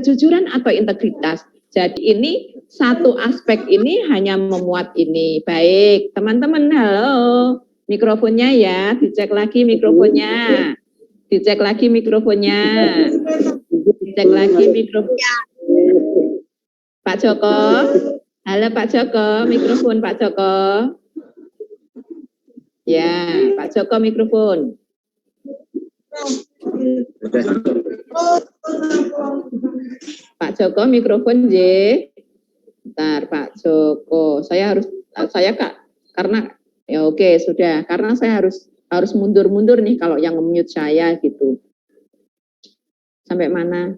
kejujuran atau integritas. Jadi ini satu aspek ini hanya memuat ini. Baik, teman-teman, halo. Mikrofonnya ya, dicek lagi mikrofonnya. Dicek lagi mikrofonnya. Dicek lagi mikrofonnya. Pak Joko. Halo Pak Joko, mikrofon Pak Joko. Ya, Pak Joko mikrofon. Pak Joko mikrofon J. Bentar Pak Joko, saya Kak, karena ya oke sudah, karena saya harus mundur-mundur nih kalau yang nge-mute saya gitu. Sampai mana?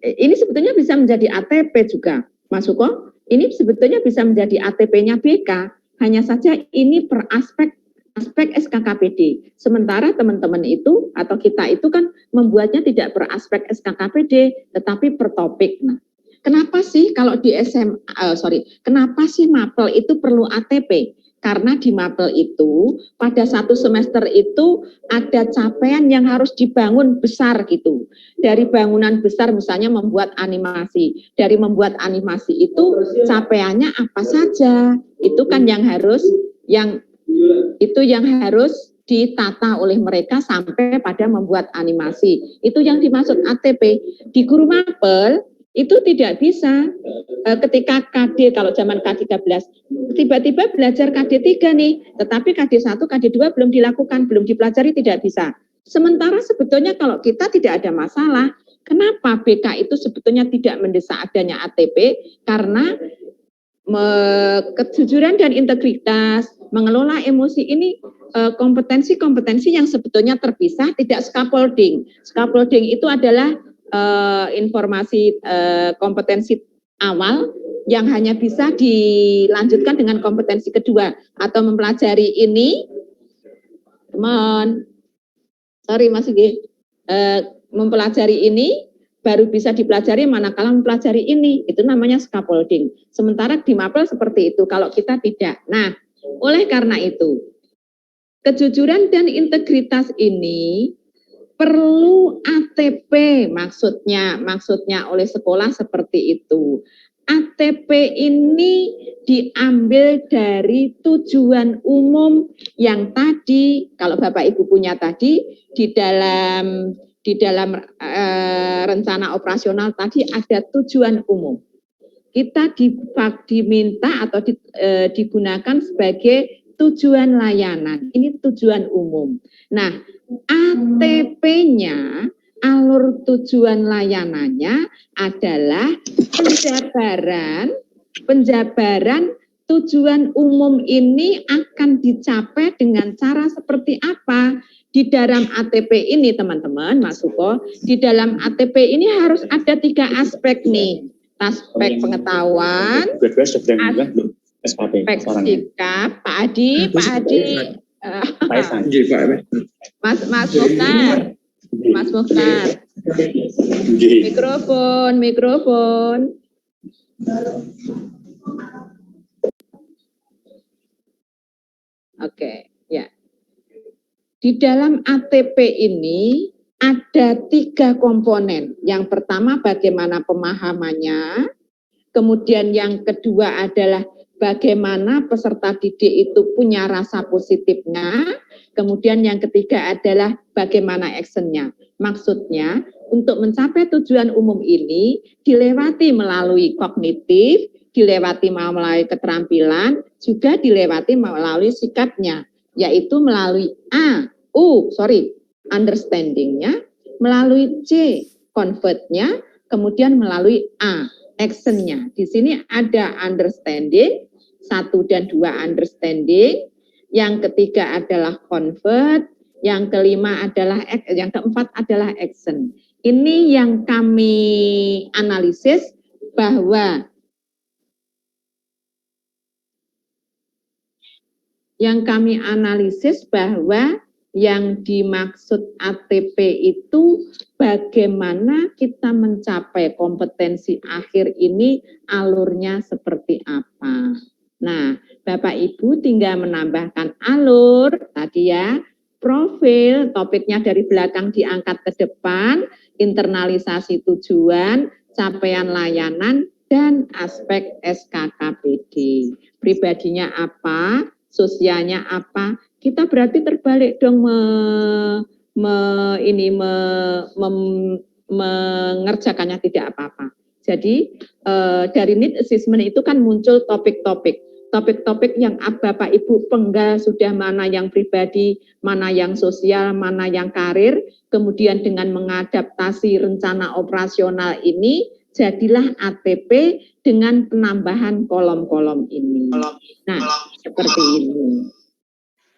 Ini sebetulnya bisa menjadi ATP juga, Mas Suko. Ini sebetulnya bisa menjadi ATP-nya BK, hanya saja ini per aspek SKKPD. Sementara teman-teman itu atau kita itu kan membuatnya tidak per aspek SKKPD, tetapi per topik. Nah, kenapa sih kalau di kenapa sih MAPEL itu perlu ATP? Karena di MAPEL itu pada satu semester itu ada capaian yang harus dibangun besar gitu. Dari bangunan besar misalnya membuat animasi. Dari membuat animasi itu capaiannya apa saja? Itu kan yang harus ditata oleh mereka sampai pada membuat animasi. Itu yang dimaksud ATP. Di guru MAPEL itu tidak bisa ketika KD, kalau zaman KD 13, tiba-tiba belajar KD 3 nih, tetapi KD 1, KD 2 belum dilakukan, belum dipelajari, tidak bisa. Sementara sebetulnya kalau kita tidak ada masalah, kenapa BK itu sebetulnya tidak mendesak adanya ATP? Karena kejujuran dan integritas, mengelola emosi ini kompetensi-kompetensi yang sebetulnya terpisah, tidak scaffolding. Scaffolding itu adalah informasi kompetensi awal yang hanya bisa dilanjutkan dengan kompetensi kedua atau mempelajari ini, mempelajari ini baru bisa dipelajari manakala mempelajari ini, itu namanya scaffolding. Sementara di MAPEL seperti itu, kalau kita tidak. Nah, oleh karena itu, kejujuran dan integritas ini perlu ATP maksudnya oleh sekolah seperti itu. ATP ini diambil dari tujuan umum yang tadi, kalau Bapak Ibu punya tadi, di dalam rencana operasional tadi ada tujuan umum. Kita diminta atau digunakan sebagai tujuan layanan. Ini tujuan umum. Nah, ATP-nya, alur tujuan layanannya adalah penjabaran tujuan umum ini akan dicapai dengan cara seperti apa. Di dalam ATP ini teman-teman, Mas Suko, di dalam ATP ini harus ada 3 aspek nih. Aspek pengetahuan, aspek sikap, Pak Adi, Mas Mukhtar, mikrofon. Oke, ya. Di dalam ATP ini ada 3 komponen. Yang pertama bagaimana pemahamannya, kemudian yang kedua adalah bagaimana peserta didik itu punya rasa positifnya, kemudian yang ketiga adalah bagaimana actionnya. Maksudnya untuk mencapai tujuan umum ini dilewati melalui kognitif, dilewati melalui keterampilan, juga dilewati melalui sikapnya, yaitu melalui understanding-nya, melalui C, convert-nya, kemudian melalui A, action-nya. Di sini ada understanding, 1 dan 2 understanding, yang ketiga adalah convert, yang keempat adalah action. Ini yang kami analisis bahwa yang dimaksud ATP itu bagaimana kita mencapai kompetensi akhir ini, alurnya seperti apa. Nah, Bapak Ibu tinggal menambahkan alur tadi ya, profil, topiknya dari belakang diangkat ke depan, internalisasi tujuan, capaian layanan, dan aspek SKKPD. Pribadinya apa, sosialnya apa, kita berarti terbalik dong mengerjakannya tidak apa-apa. Jadi dari need assessment itu kan muncul topik-topik yang Bapak Ibu penggal sudah, mana yang pribadi, mana yang sosial, mana yang karir. Kemudian dengan mengadaptasi rencana operasional ini, jadilah ATP dengan penambahan kolom-kolom ini. Nah, seperti ini.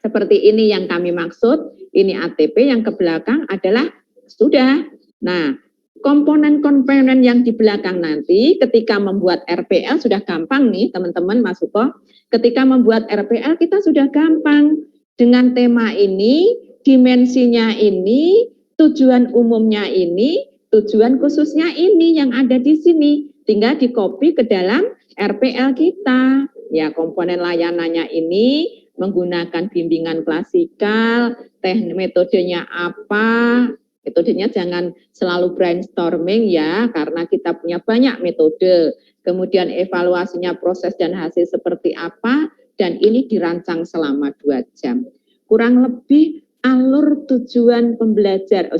Seperti ini yang kami maksud, ini ATP, yang ke belakang adalah sudah. Nah, komponen-komponen yang di belakang nanti ketika membuat RPL sudah gampang nih teman-teman, Mas Suko. Ketika membuat RPL kita sudah gampang. Dengan tema ini, dimensinya ini, tujuan umumnya ini, tujuan khususnya ini yang ada di sini. Tinggal di-copy ke dalam RPL kita. Ya, komponen layanannya ini menggunakan bimbingan klasikal, metodenya apa, metodenya jangan selalu brainstorming ya, karena kita punya banyak metode. Kemudian evaluasinya proses dan hasil seperti apa, dan ini dirancang selama 2 jam. Kurang lebih alur tujuan pembelajar,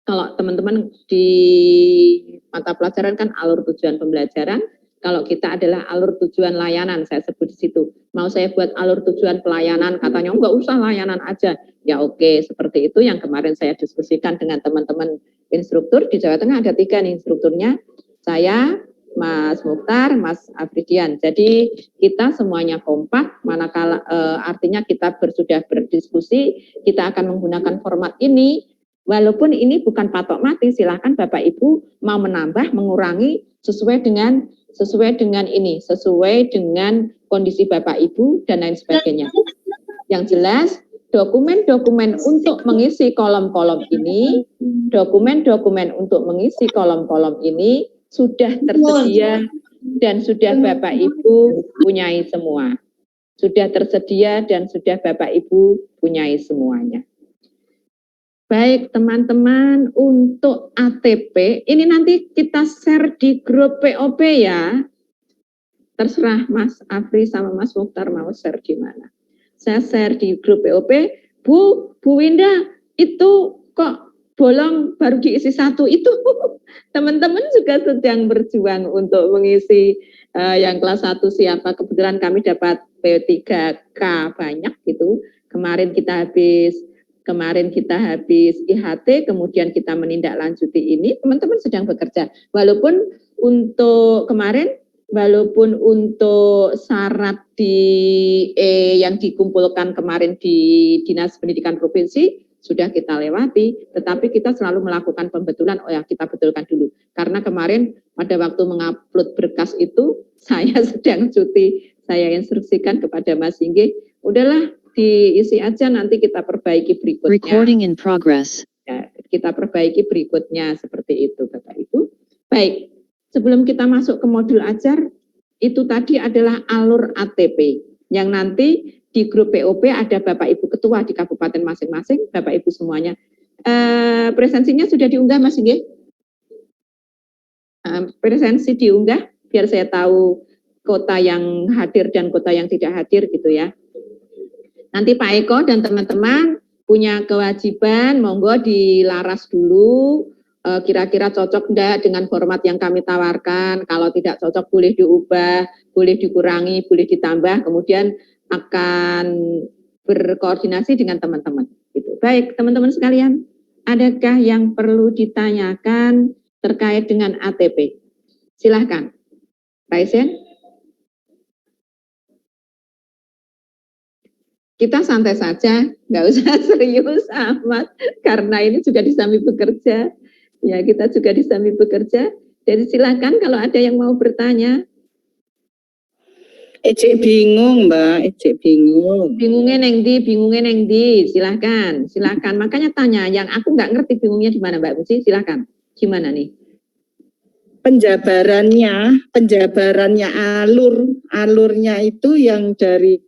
kalau teman-teman di mata pelajaran kan alur tujuan pembelajaran, kalau kita adalah alur tujuan layanan, saya sebut di situ. Mau saya buat alur tujuan pelayanan, katanya enggak usah layanan aja. Ya oke, seperti itu yang kemarin saya diskusikan dengan teman-teman instruktur. Di Jawa Tengah ada 3 nih instrukturnya, saya, Mas Mukhtar, Mas Afridian. Jadi kita semuanya kompak, manakala artinya kita sudah berdiskusi, kita akan menggunakan format ini. Walaupun ini bukan patok mati, silakan Bapak Ibu mau menambah, mengurangi sesuai dengan kondisi Bapak Ibu dan lain sebagainya. Yang jelas dokumen-dokumen untuk mengisi kolom-kolom ini, sudah tersedia dan sudah Bapak Ibu punyai semua. Sudah tersedia dan sudah Bapak Ibu punyai semuanya. Baik teman-teman, untuk ATP, ini nanti kita share di grup POP ya. Terserah Mas Afri sama Mas Mukhtar mau share di mana. Saya share di grup POP, Bu Winda, itu kok bolong baru diisi 1 itu. Teman-teman juga sedang berjuang untuk mengisi yang kelas 1 siapa. Kebetulan kami dapat P3K banyak gitu. Kemarin kita habis IHT, kemudian kita menindaklanjuti ini, teman-teman sedang bekerja. Walaupun untuk syarat yang dikumpulkan kemarin di Dinas Pendidikan Provinsi, sudah kita lewati, tetapi kita selalu melakukan pembetulan, kita betulkan dulu. Karena kemarin pada waktu mengupload berkas itu, saya sedang cuti, saya instruksikan kepada Mas Singgih, udahlah, diisi aja, nanti kita perbaiki berikutnya. Recording in progress. Ya, kita perbaiki berikutnya seperti itu, Bapak Ibu. Baik, sebelum kita masuk ke modul ajar, itu tadi adalah alur ATP yang nanti di grup POP ada Bapak Ibu ketua di kabupaten masing-masing, Bapak Ibu semuanya. Presensinya sudah diunggah, Mas Inge? Presensi diunggah biar saya tahu kota yang hadir dan kota yang tidak hadir gitu ya. Nanti Pak Eko dan teman-teman punya kewajiban, monggo dilaras dulu, kira-kira cocok enggak dengan format yang kami tawarkan. Kalau tidak cocok boleh diubah, boleh dikurangi, boleh ditambah, kemudian akan berkoordinasi dengan teman-teman. Gitu. Baik, teman-teman sekalian, adakah yang perlu ditanyakan terkait dengan ATP? Silahkan, Raisen. Kita santai saja, nggak usah serius amat, karena ini juga di Sambi Bekerja. Ya, kita juga di Sambi Bekerja. Jadi silakan kalau ada yang mau bertanya. Ecek bingung, Mbak. Ecek bingung. Bingungnya neng di. Silakan. Makanya tanya. Yang aku nggak ngerti bingungnya di mana, Mbak Musi. Silakan. Gimana nih? Penjabarannya alurnya itu yang dari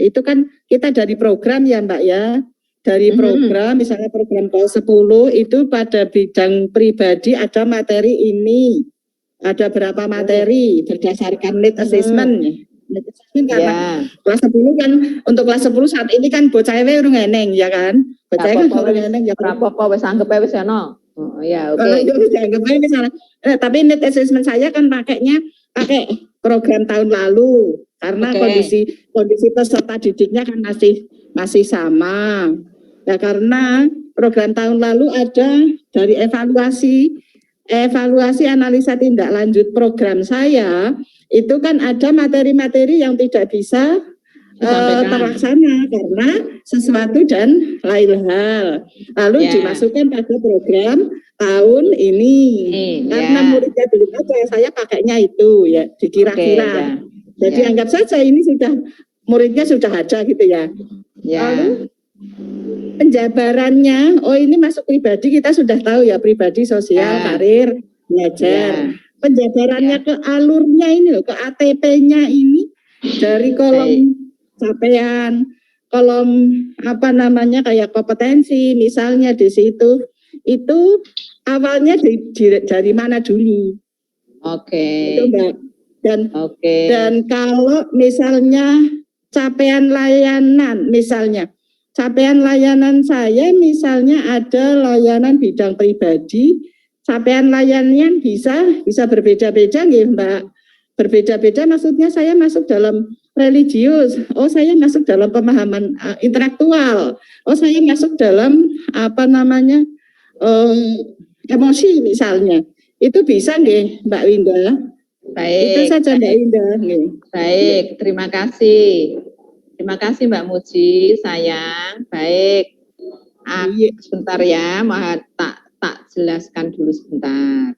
itu kan kita dari program ya Mbak ya. dari program, misalnya program ke-10 itu pada bidang pribadi ada materi ini. Ada berapa materi berdasarkan need assessment. Need assessment karena kelas 10 kan, untuk kelas 10 saat ini kan bocah urung eneng ya kan. Bocah kan urung eneng ya. Apa wis anggap wis ono. Oh ya, oke. Itu bisa anggap misalnya. Tapi need assessment saya kan pakai program tahun lalu karena kondisi peserta didiknya kan masih sama. Ya karena program tahun lalu ada dari evaluasi analisa tindak lanjut program saya, itu kan ada materi-materi yang tidak bisa terlaksana karena sesuatu dan lain hal. Lalu dimasukkan pada program tahun ini. Karena muridnya belum ada, saya pakainya itu ya, dikira-kira. Jadi anggap saja ini muridnya sudah ada gitu ya. Lalu penjabarannya, ini masuk pribadi, kita sudah tahu ya, pribadi, sosial, karir, belajar. Penjabarannya ke alurnya ini loh, ke ATP-nya ini dari kolom capaian, kolom kayak kompetensi, misalnya di situ itu awalnya dari mana dulu? Itu Mbak. Dan kalau misalnya capaian layanan, capaian layanan saya misalnya ada layanan bidang pribadi, capaian layanan bisa berbeda-beda nih Mbak. Berbeda-beda maksudnya saya masuk dalam religius, saya masuk dalam pemahaman intelektual, saya masuk dalam emosi misalnya. Itu bisa nggih Mbak Winda? Baik. Itu saja Mbak Winda. Baik, terima kasih. Terima kasih Mbak Muji, sayang. Baik. Sebentar ya, mau tak jelaskan dulu sebentar.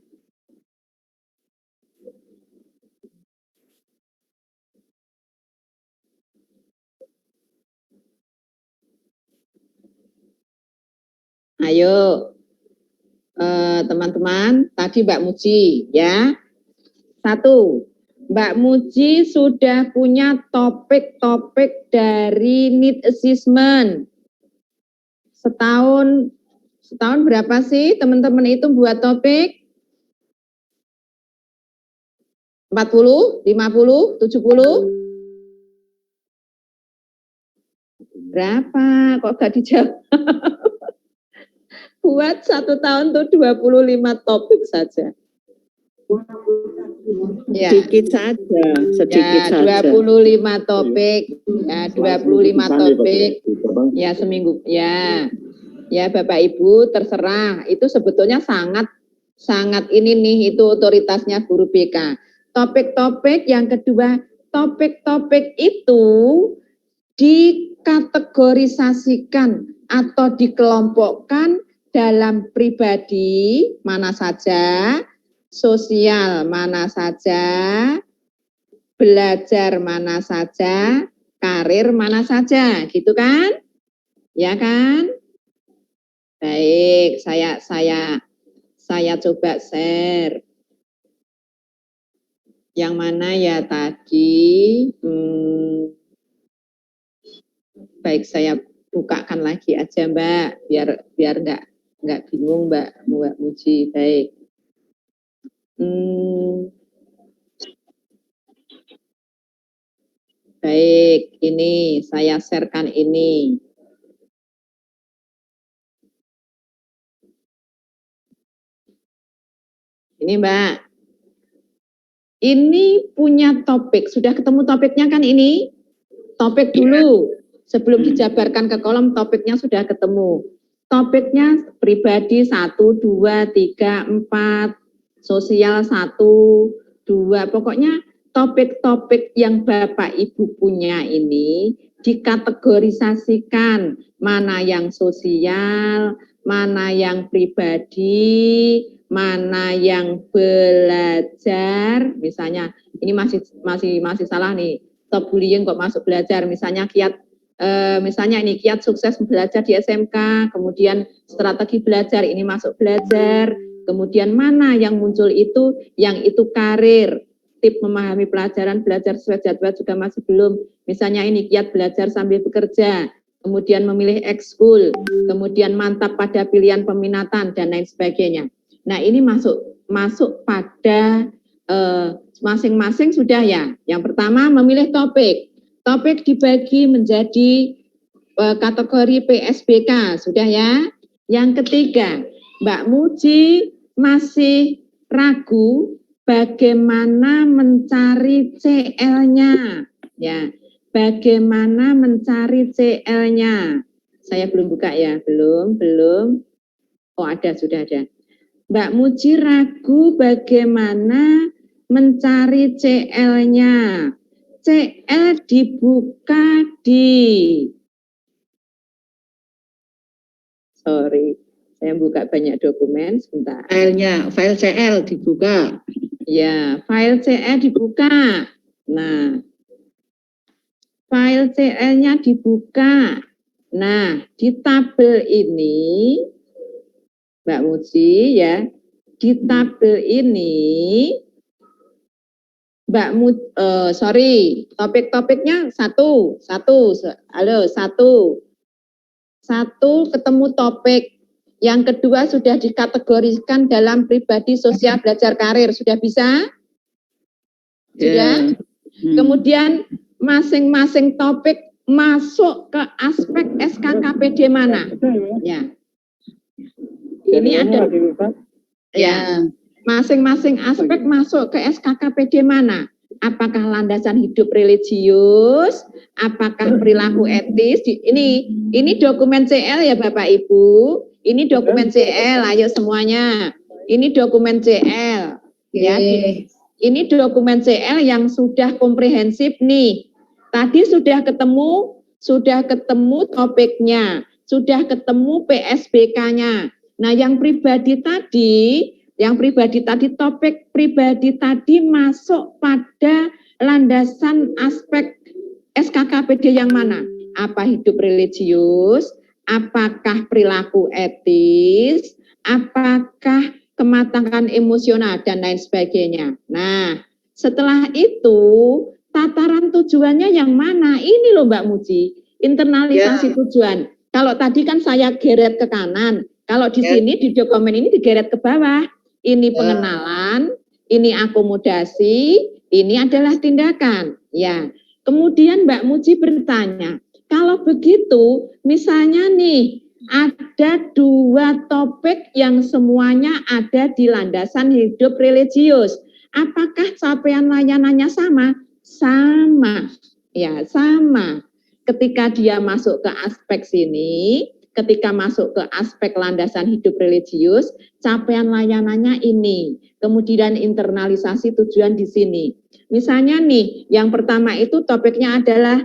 Ayo, teman-teman, tadi Mbak Muji ya. 1. Mbak Muji sudah punya topik-topik dari need assessment. Setahun berapa sih teman-teman itu buat topik? 40, 50, 70? Berapa? Kok gak dijawab? Buat 1 tahun tuh 25 topik saja. Ya. Sedikit saja. 25 topik. Ya, 25 topik. Ya, seminggu. Ya. Ya, Bapak Ibu terserah. Itu sebetulnya sangat ini nih, itu otoritasnya guru BK. Topik-topik yang kedua, topik-topik itu dikategorisasikan atau dikelompokkan dalam pribadi mana saja, sosial mana saja, belajar mana saja, karir mana saja, gitu kan? Ya kan? Baik, saya coba share. Yang mana ya tadi? Baik, saya bukakan lagi aja Mbak, biar nggak bingung Mbak Muji. Baik. Baik, ini saya sharekan ini. Ini Mbak. Ini punya topik, sudah ketemu topiknya kan ini? Topik dulu, sebelum dijabarkan ke kolom topiknya sudah ketemu. Topiknya pribadi 1, 2, 3, 4, sosial 1, 2, pokoknya topik-topik yang Bapak Ibu punya ini dikategorisasikan mana yang sosial, mana yang pribadi, mana yang belajar, misalnya ini masih salah nih. Top bullying kok masuk belajar, misalnya kiat sukses belajar di SMK, kemudian strategi belajar ini masuk belajar, kemudian mana yang muncul itu, yang itu karir, tip memahami pelajaran, belajar sesuai jadwal juga masih belum, misalnya ini kiat belajar sambil bekerja, kemudian memilih ekskul, kemudian mantap pada pilihan peminatan dan lain sebagainya. Nah, ini masuk pada masing-masing sudah ya. Yang pertama memilih topik. Topik dibagi menjadi kategori PSBK, sudah ya. Yang ketiga, Mbak Muji masih ragu bagaimana mencari CL-nya. Ya, bagaimana mencari CL-nya. Saya belum buka ya, belum. Oh, sudah ada. Mbak Muji ragu bagaimana mencari CL-nya. CL dibuka saya buka banyak dokumen, sebentar. File CL dibuka. Ya, file CL dibuka. Nah, file CL-nya dibuka. Nah, di tabel ini, Mbak Muji ya, di tabel ini, topik-topiknya satu, ketemu topik. Yang kedua sudah dikategorikan dalam pribadi sosial belajar karir, sudah bisa? Sudah? Kemudian masing-masing topik masuk ke aspek SKKPD mana? Ya. Ini ada ya. Masing-masing aspek masuk ke SKKPD mana? Apakah landasan hidup religius? Apakah perilaku etis? Ini dokumen CL ya Bapak Ibu. Ini dokumen CL, ayo semuanya. Ini dokumen CL. Ya, ini dokumen CL yang sudah komprehensif nih. Tadi sudah ketemu topiknya, sudah ketemu PSBK-nya. Nah, yang pribadi tadi topik pribadi tadi masuk pada landasan aspek SKKPD yang mana? Apa hidup religius? Apakah perilaku etis? Apakah kematangan emosional dan lain sebagainya? Nah, setelah itu tataran tujuannya yang mana? Ini loh Mbak Muji, internalisasi tujuan. Kalau tadi kan saya geret ke kanan, kalau di sini di dokumen ini digeret ke bawah. Ini pengenalan, ini akomodasi, ini adalah tindakan. Ya. Kemudian Mbak Muji bertanya, kalau begitu misalnya nih ada dua topik yang semuanya ada di landasan hidup religius. Apakah capaian layanannya sama? Sama. Ya, sama. Ketika dia masuk ke aspek sini, ketika masuk ke aspek landasan hidup religius, capaian layanannya ini. Kemudian internalisasi tujuan di sini. Misalnya nih, yang pertama itu topiknya adalah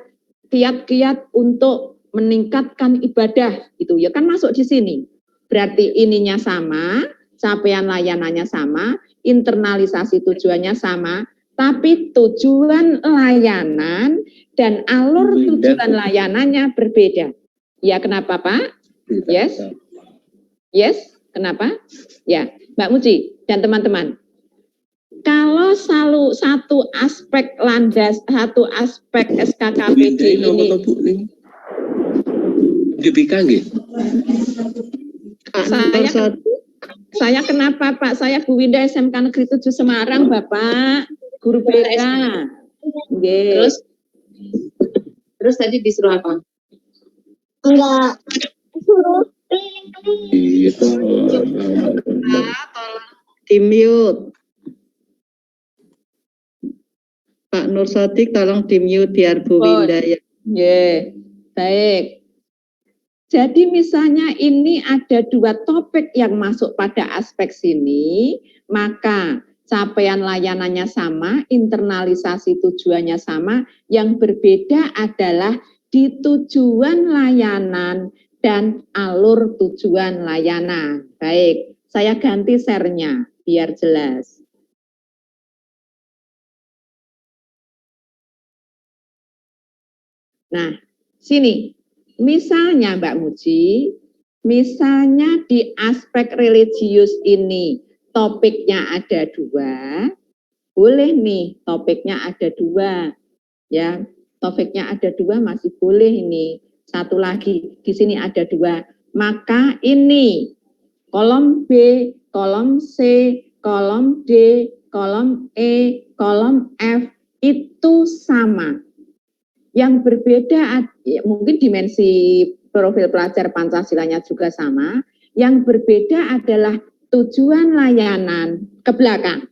kiat-kiat untuk meningkatkan ibadah, gitu ya kan masuk di sini. Berarti ininya sama, capaian layanannya sama, internalisasi tujuannya sama, tapi tujuan layanan dan alur tujuan layanannya berbeda. Ya, kenapa Pak? Yes? Yes? Kenapa? Ya, Mbak Muji dan teman-teman. Kalau satu aspek SKKPD ini saya kenapa Pak? Saya Bu Winda SMK Negeri 7 Semarang, Bapak, guru BK. Terus tadi disuruh apa? Enggak. Suruh di-mute. Pak Nur Sodik tolong di-mute biar Bu Winda ya. Baik. Jadi misalnya ini ada dua topik yang masuk pada aspek sini, maka capaian layanannya sama, internalisasi tujuannya sama, yang berbeda adalah di tujuan layanan dan alur tujuan layanan. Baik, saya ganti share-nya biar jelas. Nah, sini, misalnya Mbak Muji, misalnya di aspek religius ini topiknya ada dua, boleh nih topiknya ada dua, ya topiknya ada dua masih boleh ini. satu lagi, di sini ada 2. Maka ini kolom B, kolom C, kolom D, kolom E, kolom F itu sama. Yang berbeda mungkin dimensi profil pelajar Pancasilanya juga sama. Yang berbeda adalah tujuan layanan ke belakang.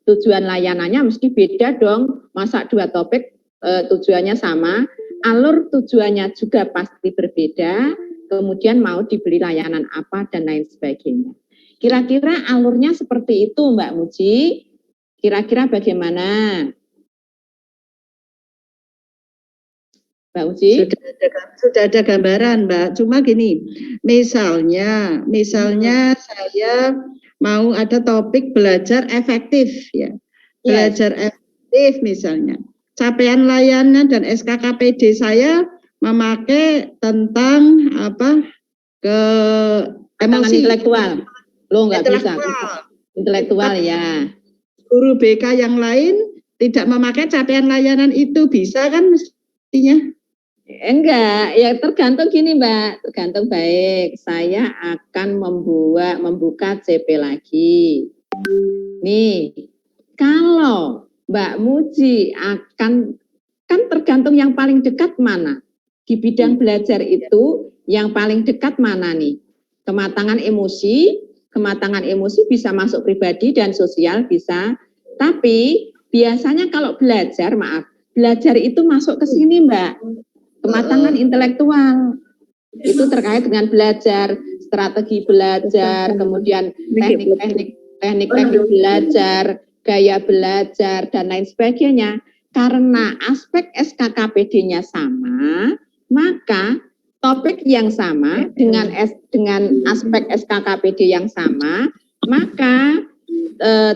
Tujuan layanannya mesti beda dong. Masa 2 topik tujuannya sama, alur tujuannya juga pasti berbeda. Kemudian mau dibeli layanan apa dan lain sebagainya. Kira-kira alurnya seperti itu Mbak Muji. Kira-kira bagaimana? Mbak Uci? Sudah ada gambaran, Mbak. Cuma gini, misalnya saya mau ada topik belajar efektif, ya. Belajar efektif misalnya. Capaian layanan dan SKKPD saya memakai tentang emosi intelektual. Lo nggak bisa. Intelektual ya. Guru BK yang lain tidak memakai capaian layanan itu, bisa kan mestinya? Enggak, ya tergantung gini Mbak, tergantung baik. Saya akan membuka CP lagi. Nih, kalau Mbak Muji kan tergantung yang paling dekat mana. Di bidang belajar itu yang paling dekat mana nih? Kematangan emosi bisa masuk pribadi dan sosial bisa. Tapi biasanya kalau belajar itu masuk ke sini Mbak. Kematangan intelektual itu terkait dengan belajar, strategi belajar, kemudian teknik belajar, gaya belajar dan lain sebagainya. Karena aspek SKKPD-nya sama, maka topik yang sama dengan aspek SKKPD yang sama, maka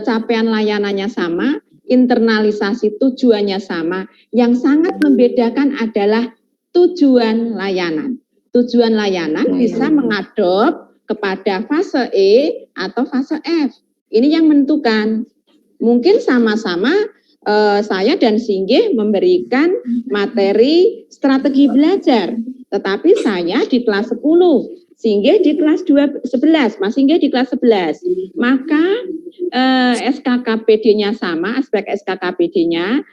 capaian layanannya sama, internalisasi tujuannya sama. Yang sangat membedakan adalah tujuan layanan. Tujuan layanan bisa mengadop kepada fase E atau fase F. Ini yang menentukan. Mungkin sama-sama saya dan Singgih memberikan materi strategi belajar, tetapi saya di kelas 10, Singgih di kelas 11, Mas Singgih di kelas 11. Maka SKKPD-nya sama, aspek SKKPD-nya,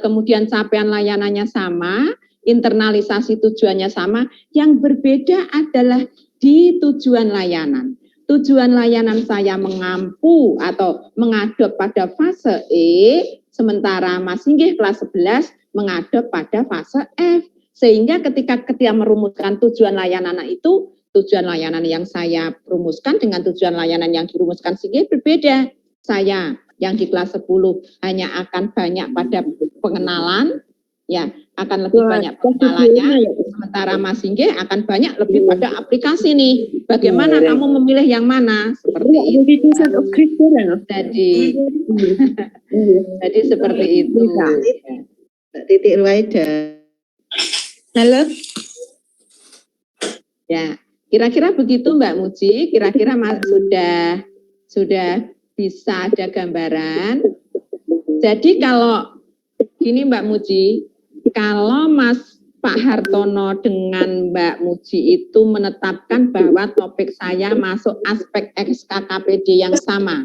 kemudian capaian layanannya sama, internalisasi tujuannya sama. Yang berbeda adalah di tujuan layanan. Tujuan layanan saya mengampu atau mengadop pada fase E, sementara Mas Singgih kelas 11 mengadop pada fase F. Sehingga ketika merumuskan tujuan layanan itu, tujuan layanan yang saya rumuskan dengan tujuan layanan yang dirumuskan Singgih berbeda. Saya yang di kelas 10 hanya akan banyak pada pengenalan, ya akan lebih banyak pengenalannya, sementara Mas Singgih akan banyak lebih pada aplikasi nih. Bagaimana kamu memilih yang mana? Seperti itu. Jadi seperti itu. Titik Ruwaida. Halo. Ya, kira-kira begitu Mbak Muji. Kira-kira sudah bisa ada gambaran. Jadi kalau gini Mbak Muji, kalau Pak Hartono dengan Mbak Muji itu menetapkan bahwa topik saya masuk aspek SKKPD yang sama,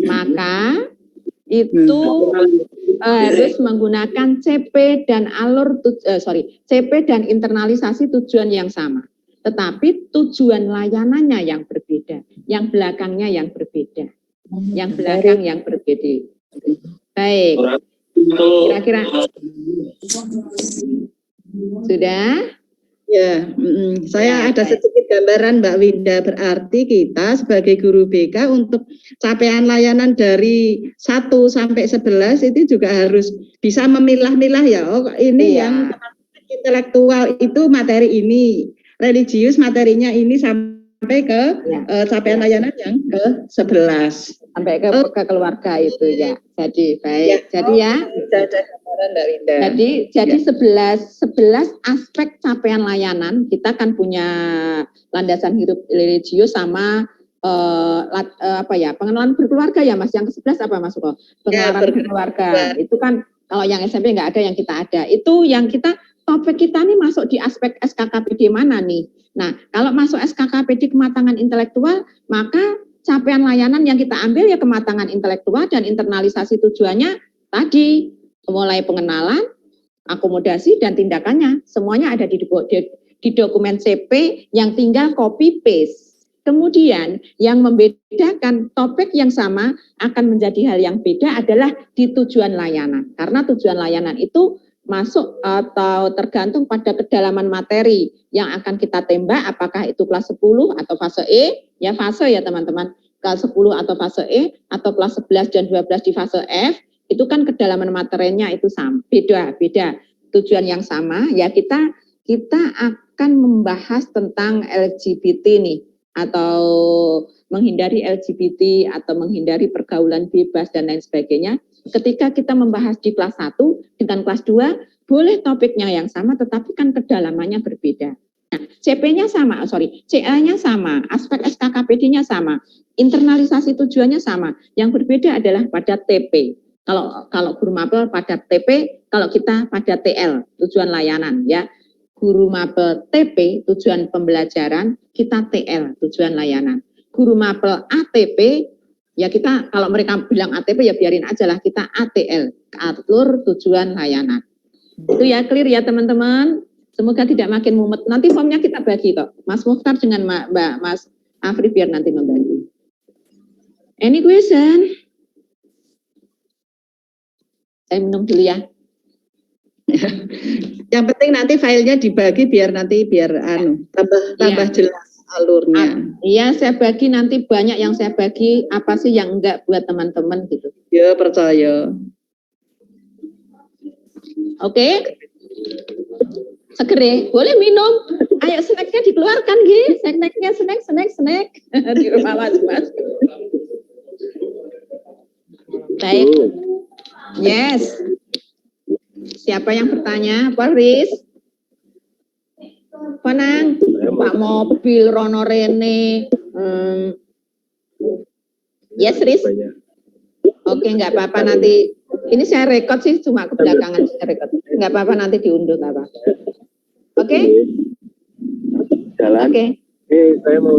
maka itu harus menggunakan CP dan CP dan internalisasi tujuan yang sama. Tetapi tujuan layanannya yang berbeda, yang belakangnya yang berbeda, yang belakang yang berbeda. Baik, kira-kira sudah? Ya, saya ada sedikit gambaran Mbak Winda. Berarti kita sebagai guru BK untuk capaian layanan dari 1 sampai 11 itu juga harus bisa memilah-milah ya. Oh, ini yang intelektual itu materi ini, religius materinya ini sampai ke capaian layanan yang ke 11. Sampai ke keluarga itu ya. Jadi baik. Jadi ya. Jadi 11 aspek capaian layanan kita kan punya landasan hidup religius sama pengenalan berkeluarga ya Mas. Yang ke-11 apa Mas Suko? Pengenalan berkeluarga. Itu kan kalau yang SMP nggak ada, yang kita ada. Itu yang kita topik kita nih masuk di aspek SKKPD mana nih? Nah, kalau masuk SKKPD kematangan intelektual, maka capaian layanan yang kita ambil ya kematangan intelektual dan internalisasi tujuannya tadi, mulai pengenalan, akomodasi, dan tindakannya. Semuanya ada di dokumen CP yang tinggal copy paste. Kemudian yang membedakan topik yang sama akan menjadi hal yang beda adalah di tujuan layanan. Karena tujuan layanan itu masuk atau tergantung pada kedalaman materi yang akan kita tembak, apakah itu kelas 10 atau fase E, ya fase ya teman-teman, kelas 10 atau fase E, atau kelas 11 dan 12 di fase F, itu kan kedalaman materinya itu sama, beda, tujuan yang sama, ya kita akan membahas tentang LGBT nih, atau menghindari LGBT, atau menghindari pergaulan bebas dan lain sebagainya. Ketika kita membahas di kelas 1 dengan kelas 2, boleh topiknya yang sama tetapi kan kedalamannya berbeda. Nah, CP-nya sama, CA-nya sama, aspek SKKPD-nya sama, internalisasi tujuannya sama. Yang berbeda adalah pada TP. Kalau guru mapel pada TP, kalau kita pada TL, tujuan layanan ya. Guru mapel TP, tujuan pembelajaran, kita TL, tujuan layanan. Guru mapel ATP, ya kita kalau mereka bilang ATP ya biarin aja lah, kita ATL, alur tujuan layanan. Itu ya clear ya teman-teman. Semoga tidak makin mumet. Nanti formnya kita bagi kok. Mas Mukhtar dengan Mas Afri biar nanti membagi. Any question? Saya minum dulu ya. Yang penting nanti filenya dibagi biar tambah jelas alurnya. Iya, saya bagi nanti banyak yang saya bagi, apa sih yang enggak buat teman-teman gitu. Ya, percaya. Oke. Seger ya? Boleh minum. Ayo snacknya dikeluarkan, Gi. Snacknya, snack. Di rumah Mas. Baik. Yes. Siapa yang bertanya? Pak Riz? Panang? Pak Mobil, Rono Rene. Yes, Riz? Oke, enggak apa-apa nanti. Ini saya rekod sih, cuma kebelakangan saya rekod. Enggak apa-apa nanti diunduh apa. Oke? Jalan. Oke. Saya mau.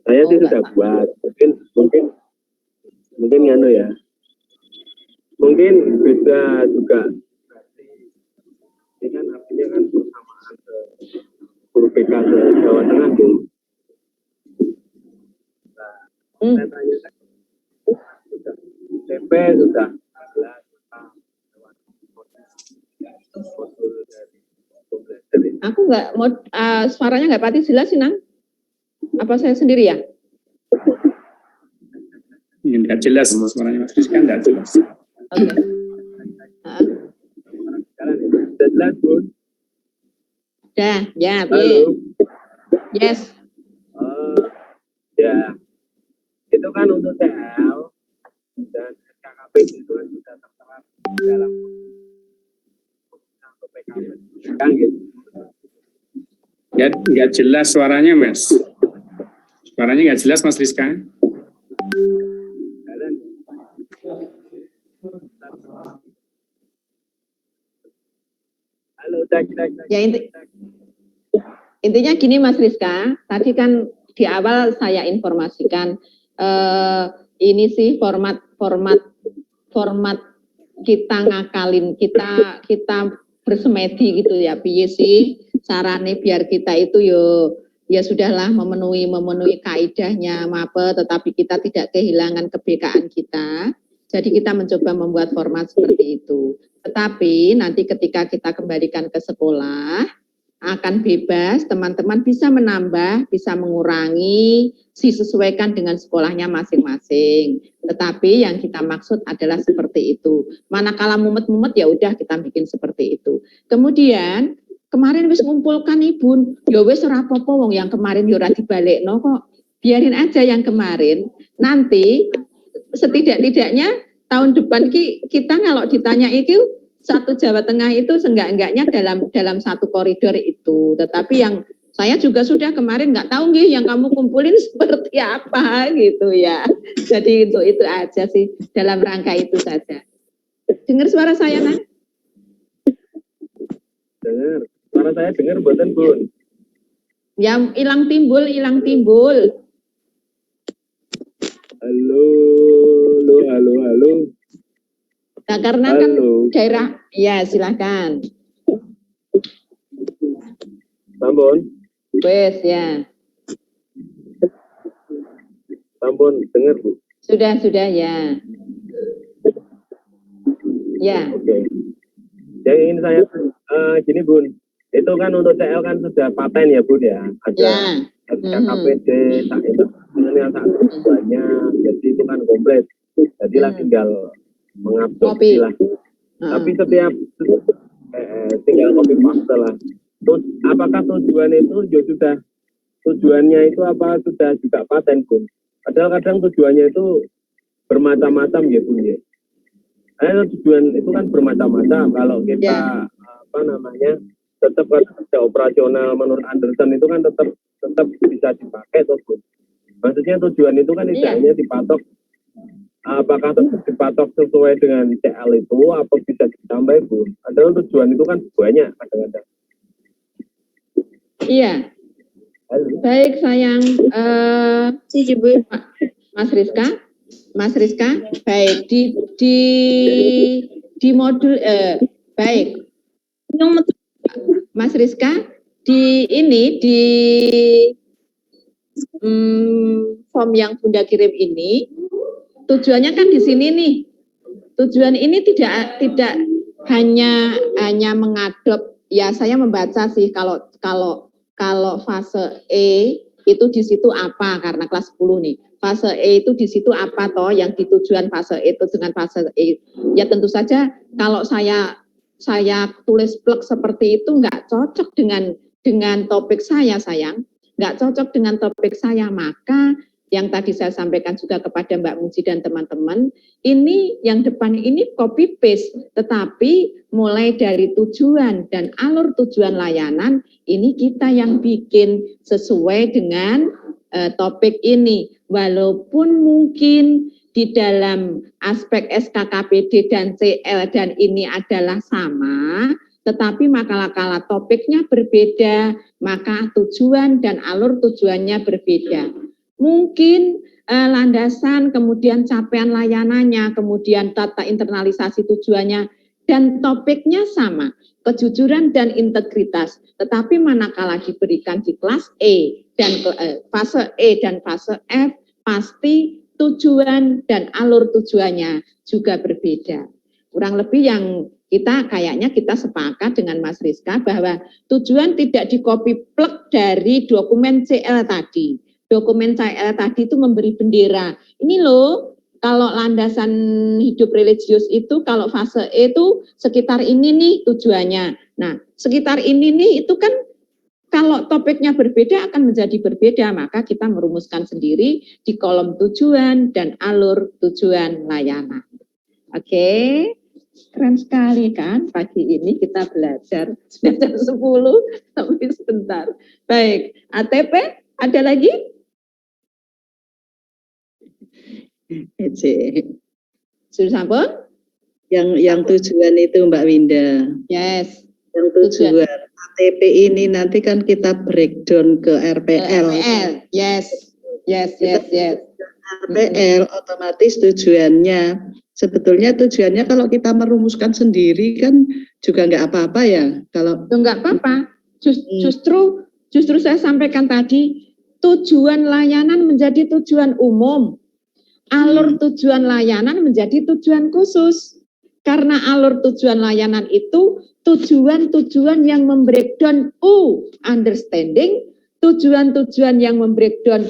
Saya sih sudah buat. Mungkin nganu ya. Mungkin bisa juga. Ini kan artinya kan persamaan guru BK Jawa Tengah tuh. Saya tanya sudah TP sudah Aku nggak mau suaranya nggak pati jelas sih Nang. Apa saya sendiri ya? Nggak jelas suaranya Mas Rizky, nggak jelas. Oke. Sudah jelas Bun? Dah, ya, Halo. yes. Ya, itu kan untuk TL dan SKKP itu kan sudah tertera dalam PKP kan gitu. Ya, nggak jelas suaranya Mas. Suaranya nggak jelas Mas Rizka. Halo, Ya intinya gini Mas Rizka, tadi kan di awal saya informasikan ini sih format kita ngakalin, kita bersemedi gitu ya, piye sih carane biar kita itu ya sudahlah memenuhi kaidahnya MAPE, tetapi kita tidak kehilangan kebekaan kita. Jadi kita mencoba membuat format seperti itu. Tetapi nanti ketika kita kembalikan ke sekolah, akan bebas, teman-teman bisa menambah, bisa mengurangi, disesuaikan dengan sekolahnya masing-masing. Tetapi yang kita maksud adalah seperti itu. Manakala mumet-mumet ya udah kita bikin seperti itu. Kemudian kemarin wis ngumpulkan Ibu, ya wis ora apa-apa wong yang kemarin ya ora dibalekno kok. Biarin aja yang kemarin. Nanti setidak-tidaknya tahun depan kita kalau ditanya itu satu Jawa Tengah itu seenggak-enggaknya dalam satu koridor itu. Tetapi yang saya juga sudah kemarin nggak tahu nih yang kamu kumpulin seperti apa gitu ya. Jadi itu aja sih, dalam rangka itu saja. Dengar suara saya Nang? dengar. Suara saya dengar mboten, Bun? Ya, hilang timbul. Halo. Nah, karena kan Halo. daerah, ya silakan. Sampun, Wes ya. sampun dengar, Bu. Sudah ya. Ya. Oke. Yang ingin saya gini, Bun. Itu kan untuk CL kan sudah paten ya, Bun ya. Ada Ya. SKKPD, itu sebenarnya satu banyak, jadi itu kan komplit. Jadilah tinggal mengabsorpsi lah. Tapi setiap tinggal copy paste lah. Terus apakah tujuan itu ya sudah tujuannya itu apa sudah juga paten, Bun? Padahal kadang tujuannya itu bermacam-macam ya, Bun ya. Tujuan itu kan bermacam-macam. Kalau kita tetap kerja operasional menurut Anderson itu kan tetap bisa dipakai tuh, Bun. Maksudnya tujuan itu kan tidak hanya dipatok, apakah tetap dipatok sesuai dengan CL itu apa bisa ditambah, Bun. Padahal tujuan itu kan banyak kadang-kadang. Iya. Baik sayang, Mas Rizka, baik di modul baik, Mas Rizka di form yang Bunda kirim ini tujuannya kan di sini nih. Tujuan ini tidak hanya mengadop, ya saya membaca sih kalau fase E itu di situ apa, karena kelas 10 nih. Fase E itu di situ apa toh yang ditujuan fase E itu dengan fase E. Ya tentu saja kalau saya tulis plek seperti itu nggak cocok dengan topik saya, sayang. Nggak cocok dengan topik saya, maka yang tadi saya sampaikan juga kepada Mbak Muji dan teman-teman, ini yang depan ini copy paste, tetapi mulai dari tujuan dan alur tujuan layanan, ini kita yang bikin sesuai dengan topik ini. Walaupun mungkin di dalam aspek SKKPD dan CL dan ini adalah sama, tetapi maka topiknya berbeda, maka tujuan dan alur tujuannya berbeda. Mungkin landasan, kemudian capaian layanannya, kemudian tata internalisasi tujuannya, dan topiknya sama, kejujuran dan integritas. Tetapi manakala diberikan di kelas E dan fase E dan fase F, pasti tujuan dan alur tujuannya juga berbeda. Kurang lebih yang kayaknya kita sepakat dengan Mas Rizka bahwa tujuan tidak di-copy plug dari dokumen CL tadi. Dokumen CL tadi itu memberi bendera. Ini loh, kalau landasan hidup religius itu, kalau fase E itu sekitar ini nih tujuannya. Nah, sekitar ini nih itu kan kalau topiknya berbeda akan menjadi berbeda, maka kita merumuskan sendiri di kolom tujuan dan alur tujuan layanan. Oke, keren sekali kan pagi ini kita belajar. Sudah jam 10, tapi sebentar. Baik, ATP ada lagi? Sudah sampun? Yang tujuan itu Mbak Winda. Yes. Yang tujuan ATP ini nanti kan kita breakdown ke RPL. Yes. RPL otomatis tujuannya, sebetulnya tujuannya kalau kita merumuskan sendiri kan juga nggak apa-apa ya. Kalau nggak apa-apa. Justru saya sampaikan tadi, tujuan layanan menjadi tujuan umum. Alur tujuan layanan menjadi tujuan khusus. Karena alur tujuan layanan itu tujuan-tujuan yang membreakdown U, understanding, tujuan-tujuan yang membreakdown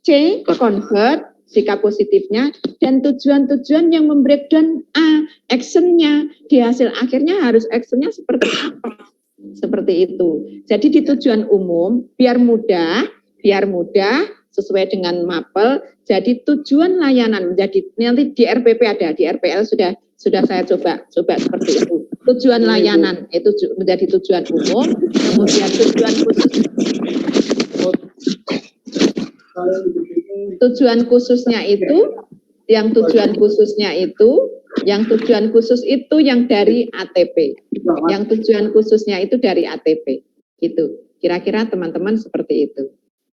C, convert, sikap positifnya, dan tujuan-tujuan yang membreakdown A, actionnya. Di hasil akhirnya harus actionnya seperti apa? Seperti itu. Jadi di tujuan umum, biar mudah, sesuai dengan MAPEL, jadi tujuan layanan menjadi, nanti di RPP ada, di RPL sudah saya coba seperti itu. Tujuan layanan itu menjadi tujuan umum, kemudian tujuan khususnya itu, Yang tujuan khusus itu yang dari ATP. Yang tujuan khususnya itu dari ATP. Gitu. Kira-kira teman-teman seperti itu.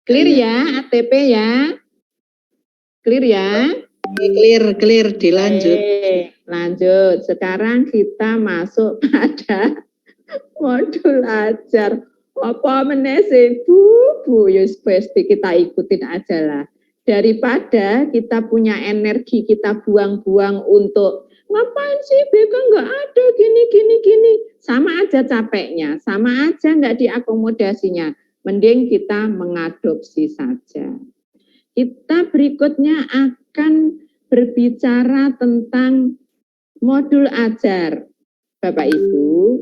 Clear ya ATP ya? Clear ya? Clear, dilanjut. Lanjut. Sekarang kita masuk pada modul ajar. Apa menese Bu? Yus pasti kita ikutin aja lah. Daripada kita punya energi kita buang-buang untuk ngapain sih BK nggak ada gini. Sama aja capeknya, sama aja nggak diakomodasinya. Mending kita mengadopsi saja. Kita berikutnya akan berbicara tentang modul ajar. Bapak Ibu,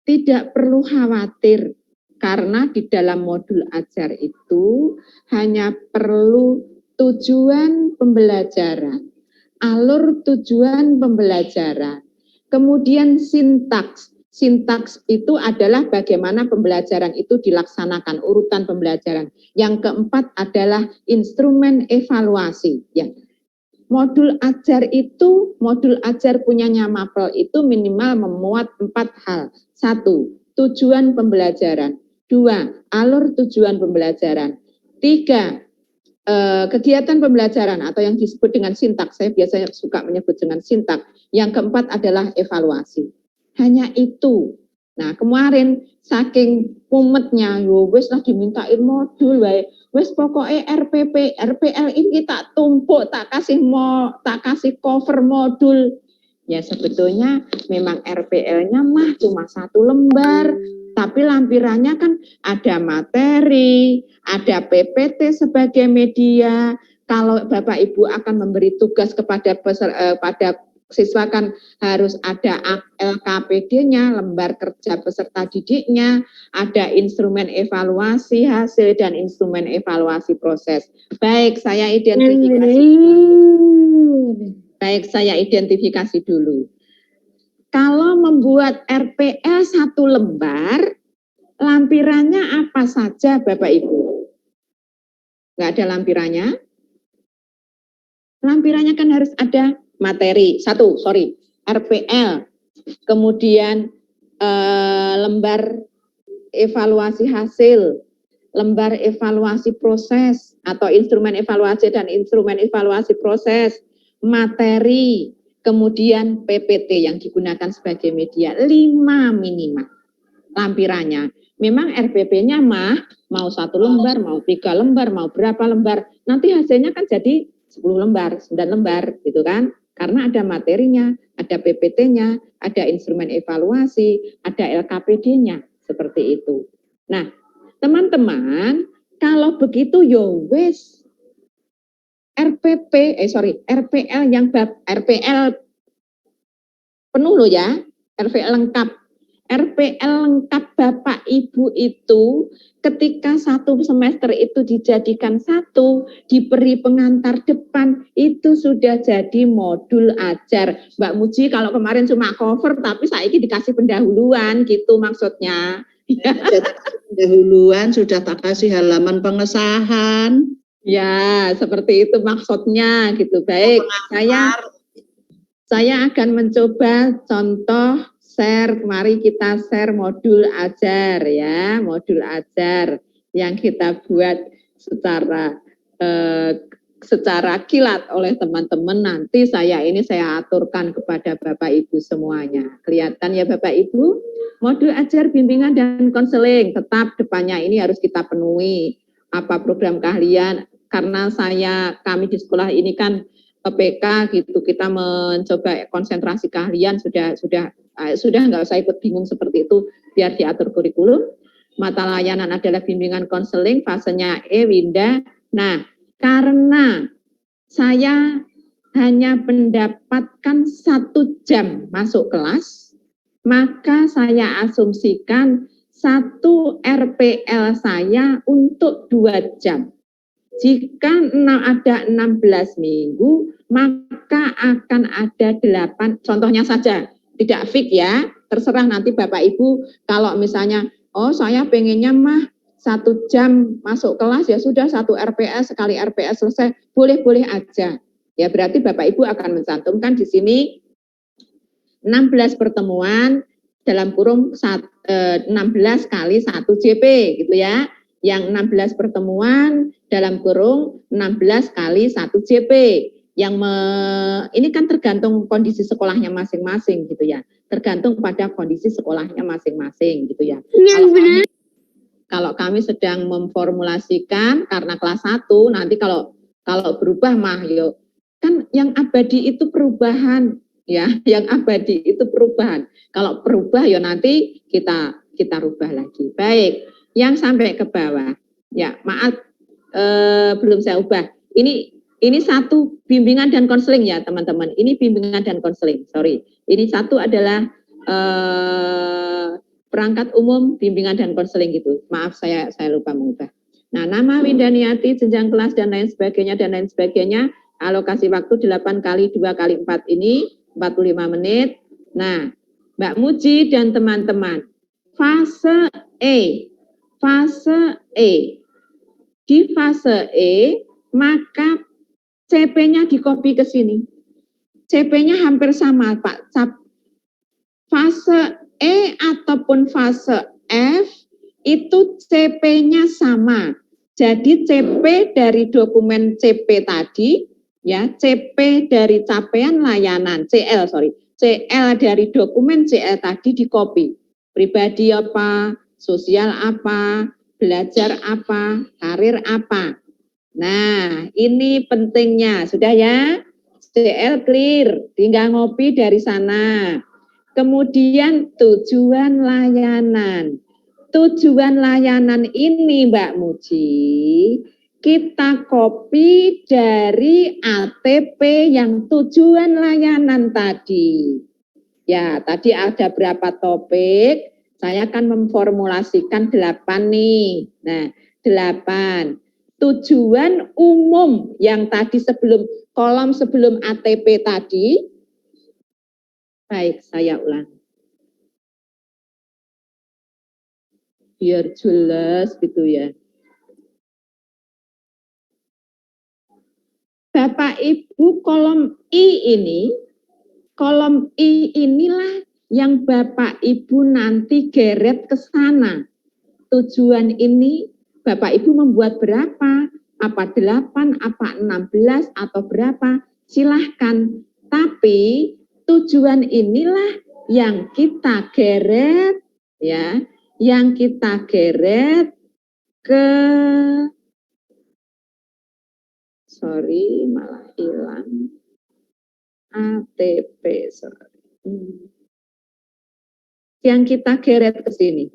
tidak perlu khawatir karena di dalam modul ajar itu hanya perlu tujuan pembelajaran, alur tujuan pembelajaran, kemudian sintaks. Sintaks itu adalah bagaimana pembelajaran itu dilaksanakan, urutan pembelajaran. Yang keempat adalah instrumen evaluasi. Ya. Modul ajar punyanya Mapel itu minimal memuat 4 hal. 1, tujuan pembelajaran. 2, alur tujuan pembelajaran. 3, kegiatan pembelajaran atau yang disebut dengan sintaks. Saya biasanya suka menyebut dengan sintaks. Yang keempat adalah evaluasi. Hanya itu. Nah, kemarin saking mumetnya, wes lah dimintain modul, wes pokoknya RPL ini tak tumpuk, tak kasih cover modul. Ya sebetulnya memang RPL-nya mah cuma 1 lembar, tapi lampirannya kan ada materi, ada PPT sebagai media. Kalau Bapak Ibu akan memberi tugas kepada pada siswa kan harus ada LKPD-nya, lembar kerja peserta didiknya, ada instrumen evaluasi hasil dan instrumen evaluasi proses. Baik, saya identifikasi dulu. Kalau membuat RPL 1 lembar, lampirannya apa saja Bapak Ibu? Nggak ada lampirannya? Lampirannya kan harus ada materi, RPL, kemudian lembar evaluasi hasil, lembar evaluasi proses atau instrumen evaluasi dan instrumen evaluasi proses, materi, kemudian PPT yang digunakan sebagai media, 5 minimal lampirannya. Memang RPP-nya mau 1 lembar, mau 3 lembar, mau berapa lembar, nanti hasilnya kan jadi 10 lembar, 9 lembar gitu kan. Karena ada materinya, ada PPT-nya, ada instrumen evaluasi, ada LKPD-nya, seperti itu. Nah, teman-teman, kalau begitu wes RPL yang RPL penuh loh ya, RPL lengkap. RPL lengkap Bapak Ibu itu ketika 1 semester itu dijadikan 1, diberi pengantar depan, itu sudah jadi modul ajar. Mbak Muji kalau kemarin cuma cover, tapi saiki dikasih pendahuluan gitu maksudnya. Pendahuluan sudah tak kasih halaman pengesahan. Ya, seperti itu maksudnya gitu. Baik, saya akan mencoba contoh share, mari kita share modul ajar ya, modul ajar yang kita buat secara kilat oleh teman-teman. Nanti saya aturkan kepada Bapak Ibu semuanya. Kelihatan ya Bapak Ibu? Modul ajar bimbingan dan konseling, tetap depannya ini harus kita penuhi. Apa program keahlian? Karena kami di sekolah ini kan PPK gitu, kita mencoba konsentrasi keahlian sudah nggak usah ikut bingung seperti itu, biar diatur kurikulum. Mata layanan adalah bimbingan konseling, fasenya Winda. Nah, karena saya hanya mendapatkan 1 jam masuk kelas, maka saya asumsikan 1 RPL saya untuk 2 jam. Jika ada 16 minggu, maka akan ada 8, contohnya saja, tidak fix ya, terserah nanti Bapak Ibu, kalau misalnya, saya pengennya 1 jam masuk kelas, ya sudah 1 RPS, sekali RPS selesai, boleh-boleh aja. Ya berarti Bapak Ibu akan mencantumkan di sini 16 pertemuan dalam kurung 16 kali 1 JP gitu ya. Yang 16 pertemuan dalam kurung 16 kali 1 JP. Ini kan tergantung kondisi sekolahnya masing-masing gitu ya. Tergantung pada kondisi sekolahnya masing-masing gitu ya. Kalau kami sedang memformulasikan karena kelas 1 nanti kalau berubah mah yuk kan yang abadi itu perubahan ya, yang abadi itu perubahan. Kalau berubah ya nanti kita rubah lagi. Baik, yang sampai ke bawah. Ya, maaf belum saya ubah. Ini satu bimbingan dan konseling ya, teman-teman. Ini bimbingan dan konseling. Sorry. Ini satu adalah perangkat umum bimbingan dan konseling gitu. Maaf saya lupa mengubah. Nah, nama Windaniati, jenjang kelas dan lain sebagainya. Alokasi waktu 8 kali 2 kali 4 ini 45 menit. Nah, Mbak Muji dan teman-teman, fase E. Di fase E, maka CP-nya di-copy ke sini. CP-nya hampir sama, Pak. Fase E ataupun fase F, itu CP-nya sama. Jadi CP dari dokumen CP tadi, ya CP dari capaian layanan CL dari dokumen CL tadi di copy, pribadi apa, sosial apa, belajar apa, karir apa. Nah ini pentingnya sudah ya, CL clear, tinggal ngopi dari sana. Kemudian tujuan layanan ini Mbak Muji kita copy dari ATP yang tujuan layanan tadi. Ya, tadi ada berapa topik? Saya akan memformulasikan 8 nih. Nah, 8. Tujuan umum yang tadi kolom sebelum ATP tadi. Baik, saya ulang. Biar jelas gitu ya. Bapak Ibu kolom I inilah yang Bapak Ibu nanti geret ke sana. Tujuan ini Bapak Ibu membuat berapa? Apa 8, apa 16, atau berapa? Silahkan. Tapi tujuan inilah yang kita geret, ya, yang kita geret ke malah hilang ATP, yang kita geret ke sini,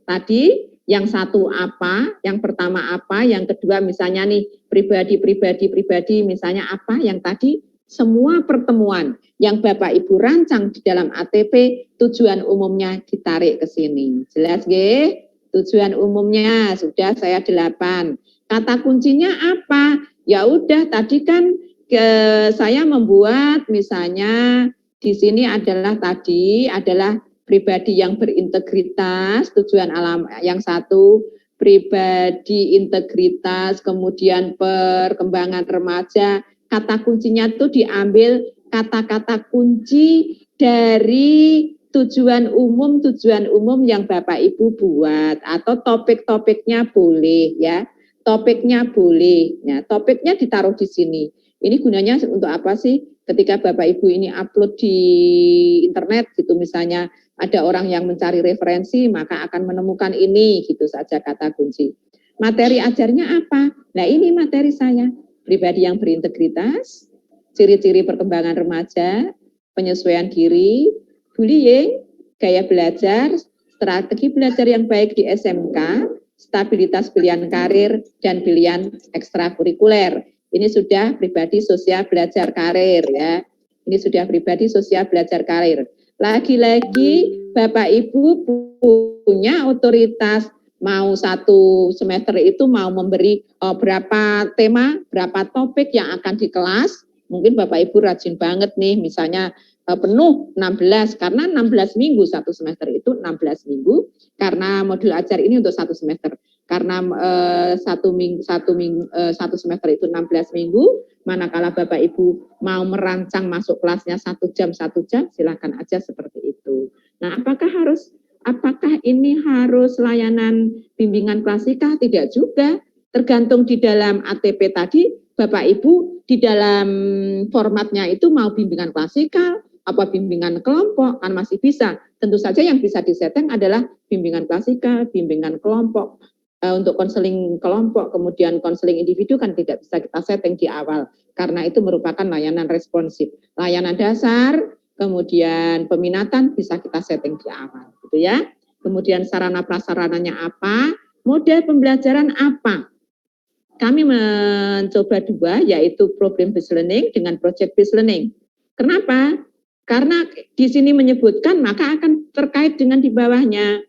tadi yang satu apa, yang pertama apa, yang kedua misalnya nih pribadi misalnya apa, yang tadi semua pertemuan yang Bapak Ibu rancang di dalam ATP tujuan umumnya ditarik ke sini. Jelas nggih? Tujuan umumnya sudah saya 8. Kata kuncinya apa? Ya udah tadi kan saya membuat misalnya di sini adalah pribadi yang berintegritas, tujuan alam yang satu, pribadi integritas, kemudian perkembangan remaja. Kata kuncinya tuh diambil kata-kata kunci dari tujuan umum yang Bapak Ibu buat, atau topik-topiknya boleh ya. Topiknya boleh. Ya, topiknya ditaruh di sini. Ini gunanya untuk apa sih? Ketika Bapak Ibu ini upload di internet gitu misalnya, ada orang yang mencari referensi maka akan menemukan ini gitu saja kata kunci. Materi ajarnya apa? Nah, ini materi saya. Pribadi yang berintegritas, ciri-ciri perkembangan remaja, penyesuaian diri, bullying, gaya belajar, strategi belajar yang baik di SMK, stabilitas pilihan karir, dan pilihan ekstrakurikuler. Ini sudah pribadi sosial belajar karir ya. Ini sudah pribadi sosial belajar karir. Lagi-lagi Bapak Ibu punya otoritas, mau satu semester itu mau memberi berapa tema, berapa topik yang akan di kelas. Mungkin Bapak Ibu rajin banget nih, misalnya penuh 16, karena 16 minggu satu semester itu 16 minggu, karena modul ajar ini untuk satu semester. karena satu semester itu 16 minggu, manakala Bapak Ibu mau merancang masuk kelasnya 1 jam, silakan aja seperti itu. Nah, apakah ini harus layanan bimbingan klasikal? Tidak juga, tergantung di dalam ATP tadi, Bapak Ibu di dalam formatnya itu mau bimbingan klasikal, apa bimbingan kelompok, kan masih bisa. Tentu saja yang bisa disetting adalah bimbingan klasikal, bimbingan kelompok. Untuk konseling kelompok, kemudian konseling individu kan tidak bisa kita setting di awal, karena itu merupakan layanan responsif. Layanan dasar, kemudian peminatan bisa kita setting di awal, gitu ya. Kemudian sarana prasarananya apa, model pembelajaran apa. Kami mencoba 2, yaitu problem based learning dengan project based learning. Kenapa? Karena di sini menyebutkan, maka akan terkait dengan di bawahnya.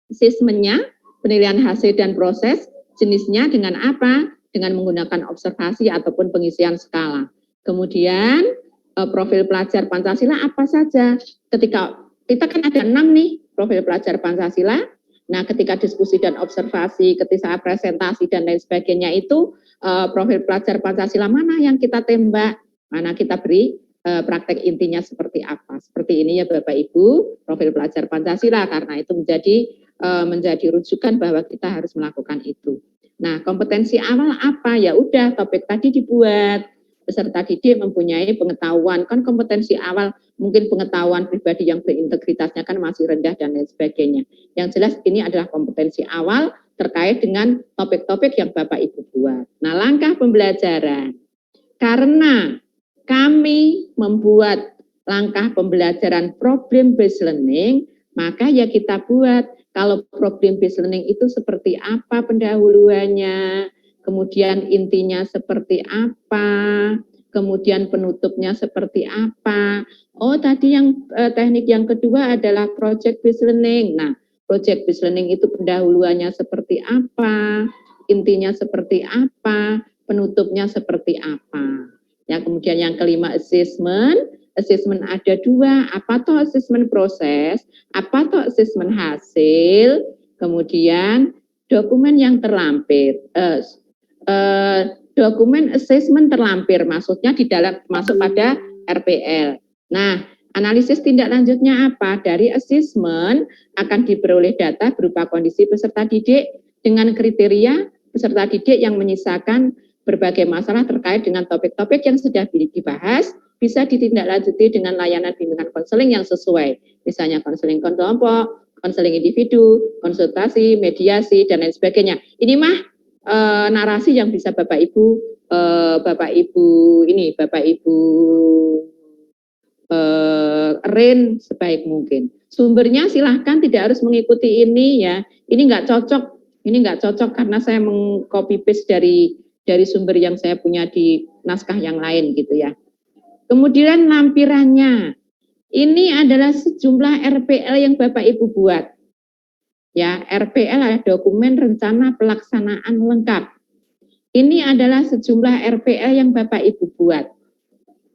Asesmennya, penilaian hasil dan proses, jenisnya dengan apa? Dengan menggunakan observasi ataupun pengisian skala. Kemudian profil pelajar Pancasila apa saja? Ketika kita kan ada 6 nih profil pelajar Pancasila. Nah, ketika diskusi dan observasi, ketika presentasi dan lain sebagainya itu profil pelajar Pancasila mana yang kita tembak, mana kita beri praktek intinya seperti apa. Seperti ini ya Bapak Ibu, profil pelajar Pancasila, karena itu menjadi rujukan bahwa kita harus melakukan itu. Nah, kompetensi awal apa? Ya udah, topik tadi dibuat. Peserta didik mempunyai pengetahuan, kan kompetensi awal mungkin pengetahuan pribadi yang berintegritasnya kan masih rendah dan lain sebagainya. Yang jelas ini adalah kompetensi awal terkait dengan topik-topik yang Bapak Ibu buat. Nah, langkah pembelajaran. Karena kami membuat langkah pembelajaran problem based learning, maka ya kita buat. Kalau problem based learning itu seperti apa pendahuluannya, kemudian intinya seperti apa, kemudian penutupnya seperti apa. Oh, tadi yang teknik yang kedua adalah project based learning. Nah, project based learning itu pendahuluannya seperti apa, intinya seperti apa, penutupnya seperti apa. Ya, kemudian yang kelima assessment. Assessment ada 2, apa toh assessment proses, apa toh assessment hasil, kemudian dokumen yang terlampir, dokumen assessment terlampir, maksudnya di dalam masuk pada RPL. Nah, analisis tindak lanjutnya apa? Dari assessment akan diperoleh data berupa kondisi peserta didik dengan kriteria peserta didik yang menyisakan berbagai masalah terkait dengan topik-topik yang sudah dibahas, bisa ditindaklanjuti dengan layanan bimbingan konseling yang sesuai. Misalnya konseling kelompok, konseling individu, konsultasi, mediasi, dan lain sebagainya. Ini mah narasi yang bisa Bapak Ibu arrange sebaik mungkin. Sumbernya silahkan tidak harus mengikuti ini ya. Ini nggak cocok karena saya meng-copy paste dari sumber yang saya punya di naskah yang lain gitu ya. Kemudian lampirannya, ini adalah sejumlah RPL yang Bapak Ibu buat. Ya, RPL adalah dokumen rencana pelaksanaan lengkap. Ini adalah sejumlah RPL yang Bapak Ibu buat.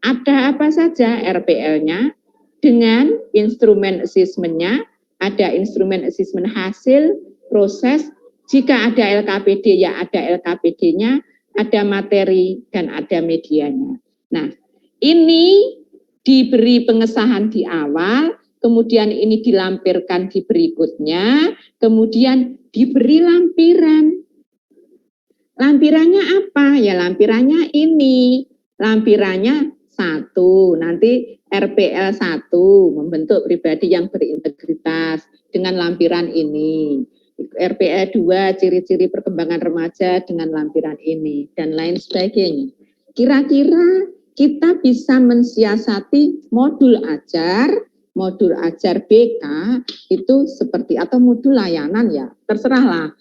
Ada apa saja RPL-nya? Dengan instrumen assessment-nya, ada instrumen assessment hasil, proses, jika ada LKPD ya ada LKPD-nya, ada materi dan ada medianya. Nah, ini diberi pengesahan di awal, kemudian ini dilampirkan di berikutnya, kemudian diberi lampiran. Lampirannya apa? Ya lampirannya ini. Lampirannya 1, nanti RPL 1, membentuk pribadi yang berintegritas dengan lampiran ini. RPL 2, ciri-ciri perkembangan remaja dengan lampiran ini, dan lain sebagainya. Kira-kira kita bisa mensiasati modul ajar BK itu seperti, atau modul layanan ya, terserahlah.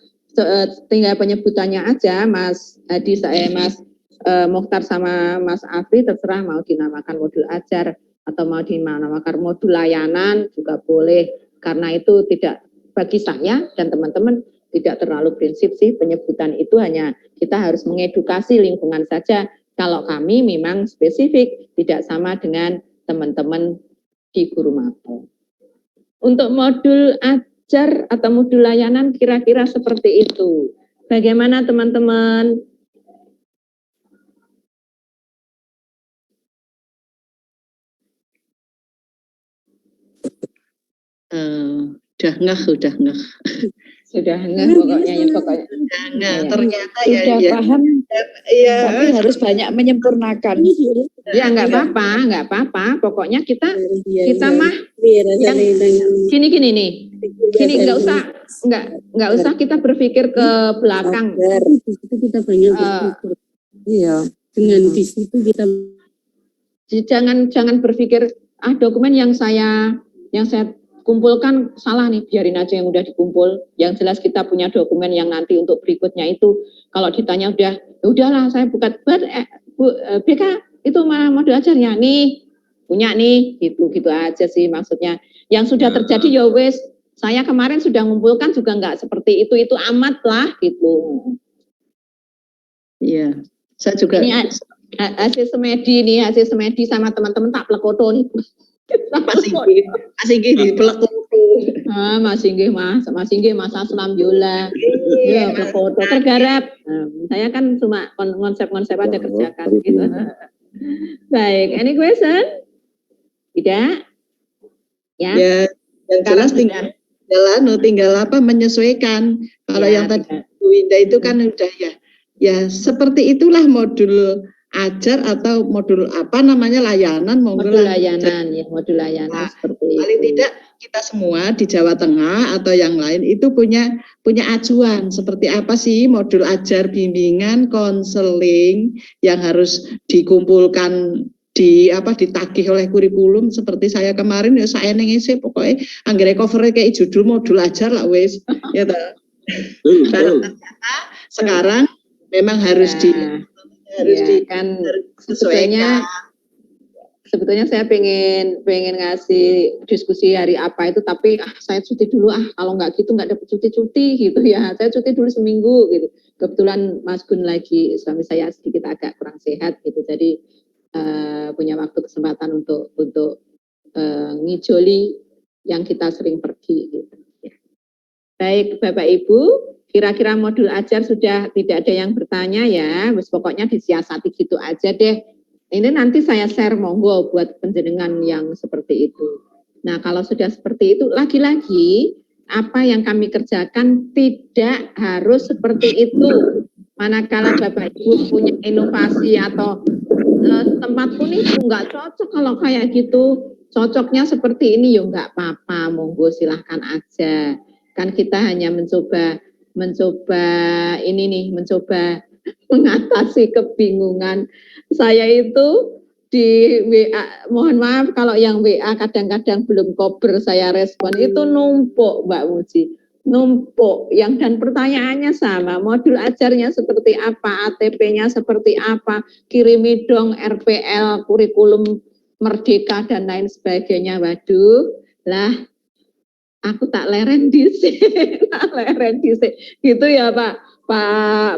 Tinggal penyebutannya aja, Mas Hadi, Mas Mokhtar sama Mas Afri, terserah mau dinamakan modul ajar atau mau dinamakan modul layanan juga boleh, karena itu tidak, bagi saya dan teman-teman tidak terlalu prinsip sih penyebutan itu, hanya kita harus mengedukasi lingkungan saja. Kalau kami memang spesifik, tidak sama dengan teman-teman di Guru Mapo. Untuk modul ajar atau modul layanan kira-kira seperti itu. Bagaimana teman-teman? Udah ngeh. Sudah enggak pokoknya ya pokoknya. Nah, Ya. ternyata Sudah ya paham, ya tapi harus banyak menyempurnakan. Ya enggak apa-apa. Pokoknya kita mah yang gini nih. Gini enggak usah kita berpikir ke belakang. Itu kita banyak bersyukur. Iya. Dengan di situ kita Jangan berpikir dokumen yang saya kumpulkan salah nih, biarin aja yang udah dikumpul. Yang jelas kita punya dokumen yang nanti untuk berikutnya itu kalau ditanya udahlah saya buka BK itu modul ajarnya nih punya nih gitu aja sih maksudnya. Yang sudah terjadi ya wes, saya kemarin sudah ngumpulkan juga nggak seperti itu amat lah gitu. Iya, saya juga ini hasil semedi sama teman-teman tak plekoto nih. masih di pelekut. Masih nggih Mas Aslam Yola. Ya, foto tergarap. Saya kan cuma konsep-konsep aja kerjakan gitu. Baik, any question? Tidak? Ya. Yang jelas tinggal apa menyesuaikan. Kalau yang tadi Bu Winda itu kan udah ya seperti itulah modul ajar atau modul apa namanya layanan modul layanan seperti itu. Paling tidak kita semua di Jawa Tengah atau yang lain itu punya acuan seperti apa sih modul ajar bimbingan konseling yang harus dikumpulkan ditagih oleh kurikulum seperti saya kemarin ya saya ngisi pokoknya anggere covernya kayak judul modul ajar lah wes ya toh. Sekarang memang harus sebetulnya saya pengen ngasih diskusi hari apa itu tapi saya cuti dulu kalau nggak gitu nggak dapat cuti gitu ya, saya cuti dulu seminggu gitu. Kebetulan Mas Gun lagi, suami saya sedikit agak kurang sehat gitu, jadi punya waktu kesempatan untuk ngijoli yang kita sering pergi gitu ya. Baik Bapak Ibu, kira-kira modul ajar sudah tidak ada yang bertanya ya, pokoknya disiasati gitu aja deh. Ini nanti saya share monggo buat penjenengan yang seperti itu. Nah kalau sudah seperti itu, lagi-lagi apa yang kami kerjakan tidak harus seperti itu. Manakala Bapak Ibu punya inovasi atau tempatku nih nggak cocok kalau kayak gitu, cocoknya seperti ini ya nggak apa-apa, monggo silahkan aja. Kan kita hanya mencoba mengatasi kebingungan. Saya itu di WA, mohon maaf kalau yang WA kadang-kadang belum kober saya respon, itu numpuk Mbak Muji, numpuk dan pertanyaannya sama, modul ajarnya seperti apa, ATP-nya seperti apa, kirimi dong RPL, kurikulum merdeka dan lain sebagainya. Waduh, lah aku tak leren dhisik gitu ya Pak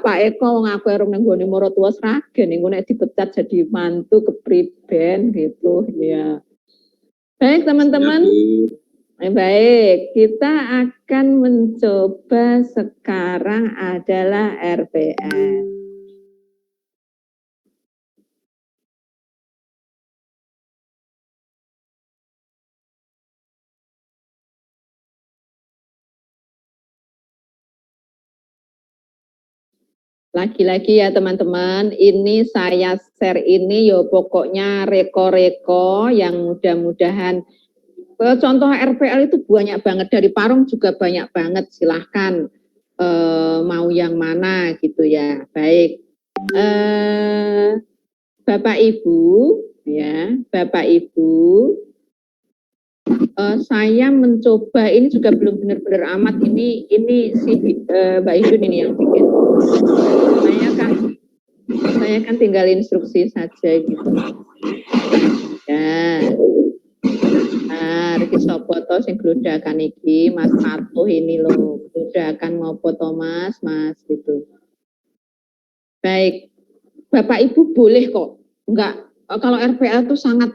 Eko ngaku erung nang gone Maratua Sragen niku nek dipecat jadi mantu kepriben gitu ya. Baik teman-teman. Baik, kita akan mencoba sekarang adalah RPL. Lagi-lagi ya teman-teman, ini saya share ini yo pokoknya reko-reko yang mudah-mudahan contoh RPL itu banyak banget, dari Parung juga banyak banget, silahkan mau yang mana gitu ya. Baik, Bapak Ibu ya, Bapak Ibu, saya mencoba ini juga belum benar-benar amat, ini si Mbak Idun ini yang bikin. Saya kan tinggal instruksi saja gitu. Ya. Riki Sopoto sing glodakan iki Mas Patuh ini loh, glodakan ngopo to Mas gitu. Baik, Bapak Ibu boleh kok, enggak, kalau RPL itu sangat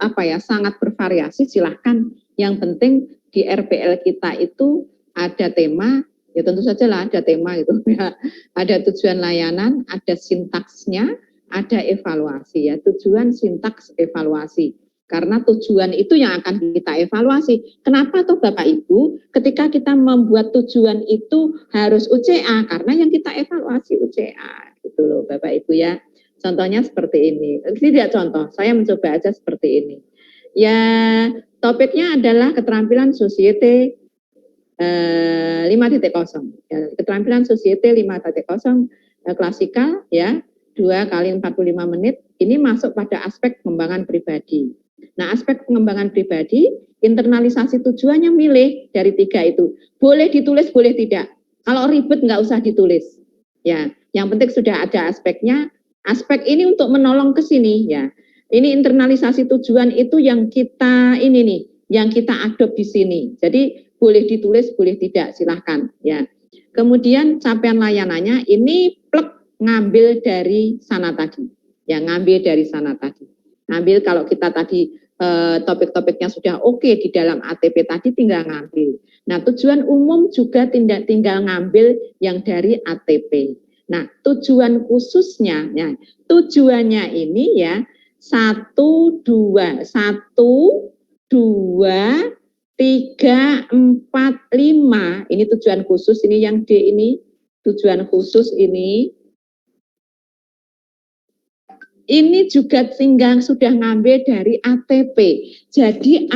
apa ya, sangat bervariasi, silahkan. Yang penting di RPL kita itu ada tema, ya tentu saja lah ada tema itu ya. Ada tujuan layanan, ada sintaksnya, ada evaluasi ya, tujuan, sintaks, evaluasi. Karena tujuan itu yang akan kita evaluasi. Kenapa toh Bapak Ibu, ketika kita membuat tujuan itu harus UCA, karena yang kita evaluasi UCA, gitu loh Bapak Ibu ya. Contohnya seperti ini, tidak contoh, saya mencoba aja seperti ini. Ya, topiknya adalah keterampilan Societe 5.0. Ya, keterampilan Societe 5.0 klasikal ya, 2 kali 45 menit. Ini masuk pada aspek pengembangan pribadi. Nah, aspek pengembangan pribadi, internalisasi tujuannya milih dari 3 itu. Boleh ditulis, boleh tidak. Kalau ribet nggak usah ditulis. Ya, yang penting sudah ada aspeknya. Aspek ini untuk menolong ke sini ya. Ini internalisasi tujuan itu yang kita ini nih, yang kita adopt di sini. Jadi boleh ditulis, boleh tidak, silahkan ya. Kemudian capaian layanannya ini plek ngambil dari sana tadi. Ya, ngambil dari sana tadi. Ngambil kalau kita tadi topik-topiknya sudah oke di dalam ATP tadi tinggal ngambil. Nah, tujuan umum juga tinggal ngambil yang dari ATP. Nah, tujuan khususnya, ya, tujuannya ini ya 1, 2, 1, 2, 3, 4, 5. Ini tujuan khusus, ini yang D ini tujuan khusus ini. Ini juga tinggal sudah ngambil dari ATP. Jadi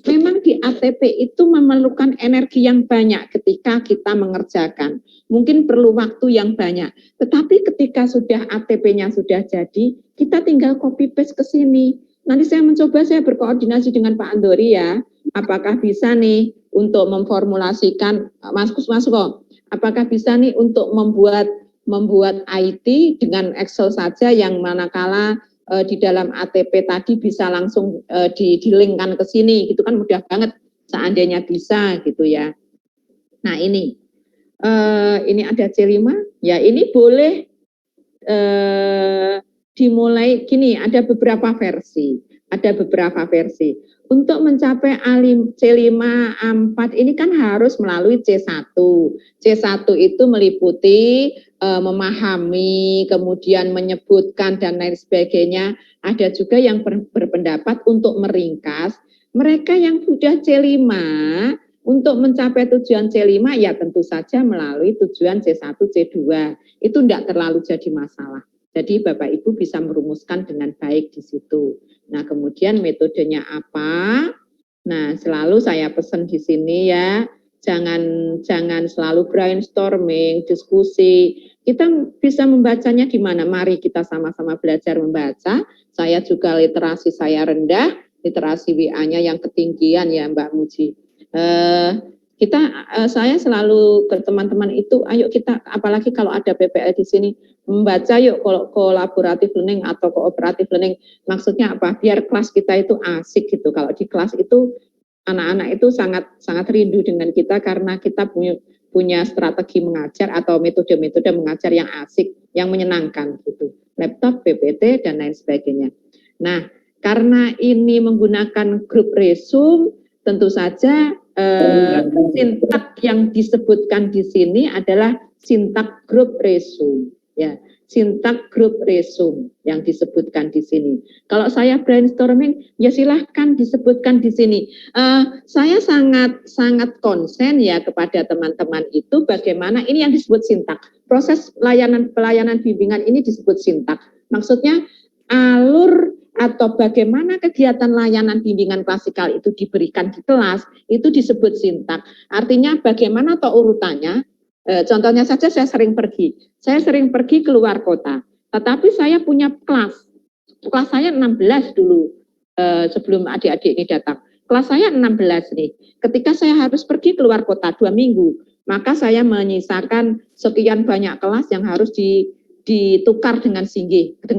memang di ATP itu memerlukan energi yang banyak ketika kita mengerjakan. Mungkin perlu waktu yang banyak. Tetapi ketika sudah ATP-nya sudah jadi, kita tinggal copy paste ke sini. Nanti saya mencoba, saya berkoordinasi dengan Pak Andori ya. Apakah bisa nih untuk memformulasikan, Mas Kusmasko, apakah bisa nih untuk membuat IT dengan Excel saja yang manakala di dalam ATP tadi bisa langsung di-linkkan ke sini, gitu kan mudah banget seandainya bisa gitu ya. Nah ini ada C5, ya ini boleh dimulai gini, ada beberapa versi. Untuk mencapai C5, A4 ini kan harus melalui C1. C1 itu meliputi memahami, kemudian menyebutkan dan lain sebagainya. Ada juga yang berpendapat untuk meringkas. Mereka yang sudah C5, untuk mencapai tujuan C5 ya tentu saja melalui tujuan C1, C2. Itu tidak terlalu jadi masalah. Jadi Bapak Ibu bisa merumuskan dengan baik di situ. Nah, kemudian metodenya apa? Nah, selalu saya pesan di sini ya, jangan selalu brainstorming, diskusi. Kita bisa membacanya di mana? Mari kita sama-sama belajar membaca. Saya juga literasi saya rendah, literasi WA-nya yang ketinggian ya Mbak Muji. Saya selalu ke teman-teman itu, ayo kita, apalagi kalau ada PPL di sini, membaca yuk kolaboratif learning atau kooperatif learning. Maksudnya apa? Biar kelas kita itu asik gitu. Kalau di kelas itu anak-anak itu sangat rindu dengan kita karena kita punya strategi mengajar atau metode-metode mengajar yang asik, yang menyenangkan gitu. Laptop, PPT dan lain sebagainya. Nah, karena ini menggunakan grup resume, tentu saja sintak yang disebutkan di sini adalah sintak grup resume ya, sintak grup resume yang disebutkan di sini. Kalau saya brainstorming ya silahkan disebutkan di sini. Saya sangat konsen ya kepada teman-teman itu bagaimana ini yang disebut sintak. Proses pelayanan bimbingan ini disebut sintak. Maksudnya alur atau bagaimana kegiatan layanan bimbingan klasikal itu diberikan di kelas, itu disebut sintak. Artinya bagaimana atau urutannya, contohnya saja saya sering pergi keluar kota, tetapi saya punya kelas saya 16 dulu, sebelum adik-adik ini datang. Kelas saya 16 nih, ketika saya harus pergi keluar kota 2 minggu, maka saya menyisakan sekian banyak kelas yang harus ditukar dengan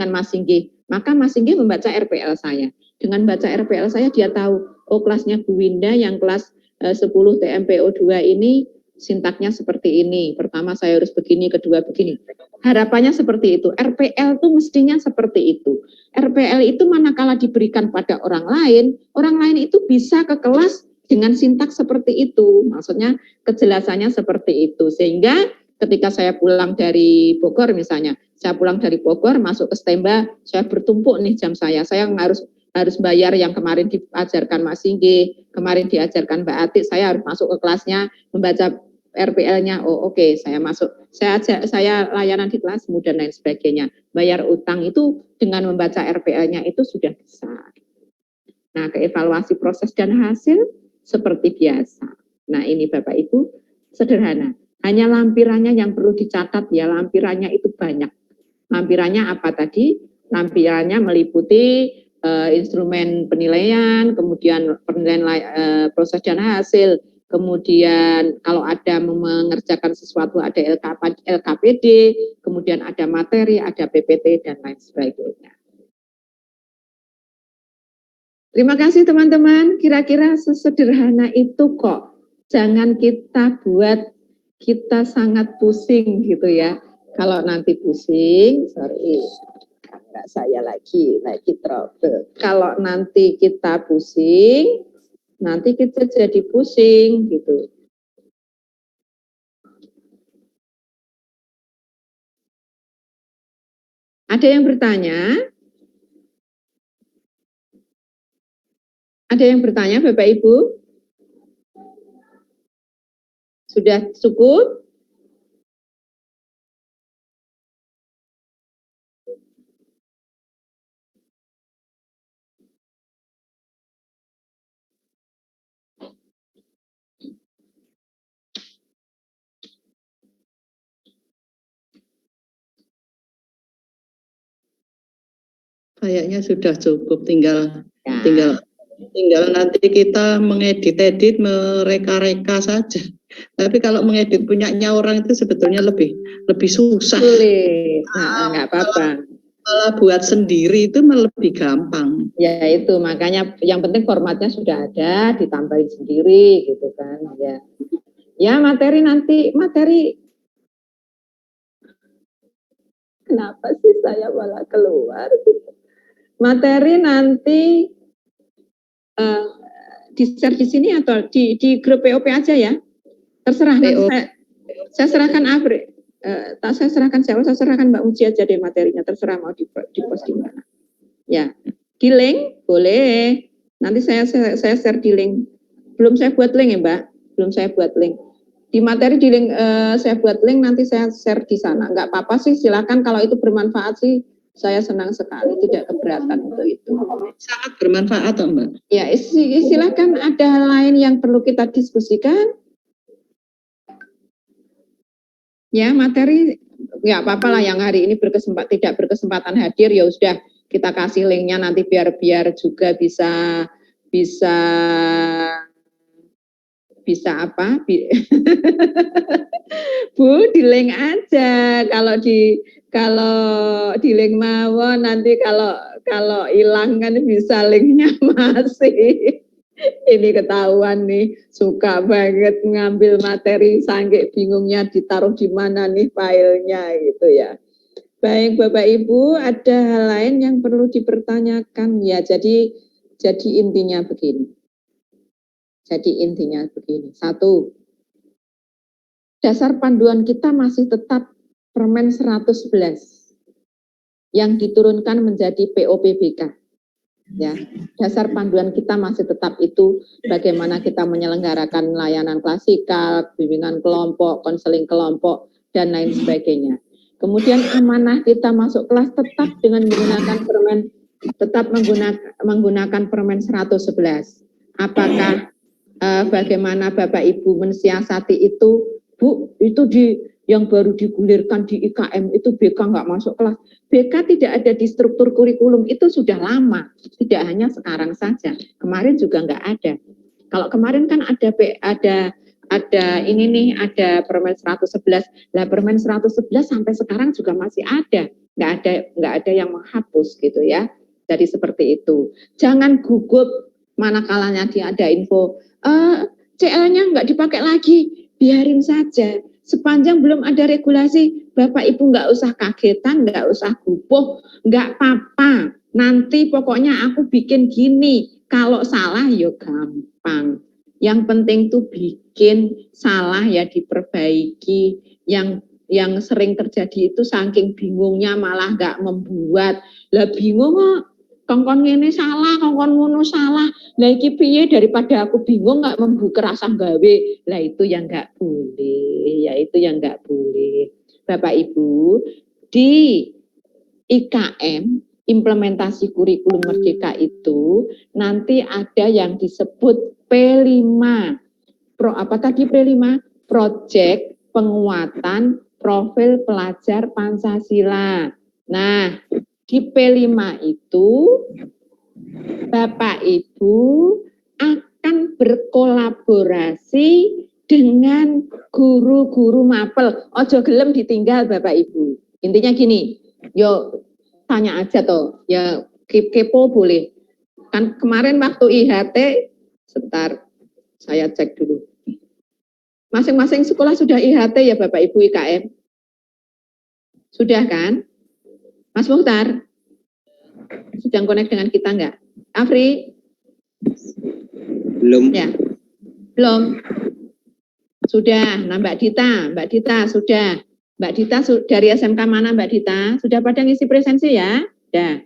Mas Singgih. Maka Mas Singgih membaca RPL saya. Dengan baca RPL saya dia tahu, oh kelasnya Bu Winda yang kelas 10 TMPO2 ini sintaknya seperti ini. Pertama saya harus begini, kedua begini. Harapannya seperti itu. RPL tuh mestinya seperti itu. RPL itu manakala diberikan pada orang lain itu bisa ke kelas dengan sintaks seperti itu. Maksudnya kejelasannya seperti itu. Sehingga ketika saya pulang dari Bogor misalnya, saya pulang dari Bogor masuk ke Stemba, saya bertumpuk nih jam saya harus bayar yang kemarin diajarkan Mas Singgi, kemarin diajarkan Mbak Atik, saya harus masuk ke kelasnya, membaca RPL-nya, oh oke, saya masuk, saya layanan di kelasmu dan lain sebagainya. Bayar utang itu dengan membaca RPL-nya itu sudah bisa. Nah, keevaluasi proses dan hasil seperti biasa. Nah, ini Bapak Ibu sederhana. Hanya lampirannya yang perlu dicatat ya, lampirannya itu banyak. Lampirannya apa tadi? Lampirannya meliputi instrumen penilaian, kemudian penilaian proses dan hasil, kemudian kalau ada mengerjakan sesuatu ada LKPD, kemudian ada materi, ada PPT, dan lain sebagainya. Terima kasih teman-teman, kira-kira sesederhana itu kok. Jangan kita buat kita sangat pusing gitu ya. Kalau nanti pusing, kamera saya lagi trouble. Kalau nanti kita pusing, nanti kita jadi pusing gitu. Ada yang bertanya? Ada yang bertanya Bapak Ibu? Sudah cukup? Kayaknya sudah cukup, tinggal nanti kita mengedit-edit, mereka-reka saja. Tapi kalau mengedit punyanya orang itu sebetulnya lebih susah. Sulit. Nah, enggak apa-apa. Kalau buat sendiri itu lebih gampang. Ya itu, makanya yang penting formatnya sudah ada, ditambahin sendiri gitu kan. Ya materi kenapa sih saya malah keluar gitu. Materi nanti di-share di sini atau di grup POP aja ya. Terserah saya serahkan Apri. Saya serahkan siapa? Saya serahkan Mbak Uci aja deh materinya. Terserah mau di-post di mana. Ya, di link boleh. Nanti saya share di link. Belum saya buat link ya Mbak. Belum saya buat link. Di materi di link saya buat link, nanti saya share di sana. Enggak apa-apa sih, silakan kalau itu bermanfaat sih. Saya senang sekali, tidak keberatan untuk itu. Sangat bermanfaat, Mbak. Ya, silakan ada hal lain yang perlu kita diskusikan. Ya, materi ya apa-apa lah yang hari ini tidak berkesempatan hadir, ya sudah kita kasih linknya nanti biar juga bisa apa? Bu, di link aja. Kalau di link mawon nanti kalau hilang kan bisa linknya masih. Ini ketahuan nih, suka banget mengambil materi sampai bingungnya ditaruh di mana nih filenya gitu ya. Baik Bapak Ibu, ada hal lain yang perlu dipertanyakan ya. Jadi intinya begini. Satu, dasar panduan kita masih tetap Permen 111 yang diturunkan menjadi POPBK. Ya, dasar panduan kita masih tetap itu bagaimana kita menyelenggarakan layanan klasikal, bimbingan kelompok, konseling kelompok, dan lain sebagainya. Kemudian amanah kita masuk kelas tetap dengan menggunakan Permen 111. Apakah bagaimana Bapak Ibu mensiasati itu, Bu, itu yang baru digulirkan di IKM itu BK nggak masuk kelas. BK tidak ada di struktur kurikulum, itu sudah lama, tidak hanya sekarang saja. Kemarin juga nggak ada. Kalau kemarin kan ada ini nih, ada Permen 111. Lah Permen 111 sampai sekarang juga masih ada. Nggak ada yang menghapus gitu ya. Jadi seperti itu. Jangan gugup manakalanya ada info CL-nya nggak dipakai lagi, biarin saja. Sepanjang belum ada regulasi, Bapak Ibu nggak usah kagetan, nggak usah gugup, nggak apa-apa. Nanti pokoknya aku bikin gini. Kalau salah ya gampang. Yang penting tuh bikin, salah ya diperbaiki. Yang sering terjadi itu saking bingungnya malah nggak membuat. Lah bingung kok. Kongkon ngene salah, kongkon ngono salah. Lah iki piye, daripada aku bingung nggak membuka rasa gawe. Lah itu yang nggak boleh, ya itu yang nggak boleh. Bapak Ibu, di IKM implementasi kurikulum merdeka itu nanti ada yang disebut P5. Apa tadi P5? Project penguatan profil pelajar Pancasila. Nah, di P5 itu Bapak Ibu akan berkolaborasi dengan guru-guru mapel. Ojo gelem ditinggal Bapak Ibu. Intinya gini, yo tanya aja toh, ya kepo boleh. Kan kemarin waktu IHT, sebentar saya cek dulu. Masing-masing sekolah sudah IHT ya Bapak Ibu IKM? Sudah kan? Mas Mukhtar? Sedang connect dengan kita enggak? Afri? Belum. Ya. Belum. Sudah. Nah, Mbak Dita sudah. Mbak Dita dari SMK mana Mbak Dita? Sudah pada ngisi presensi ya? Sudah.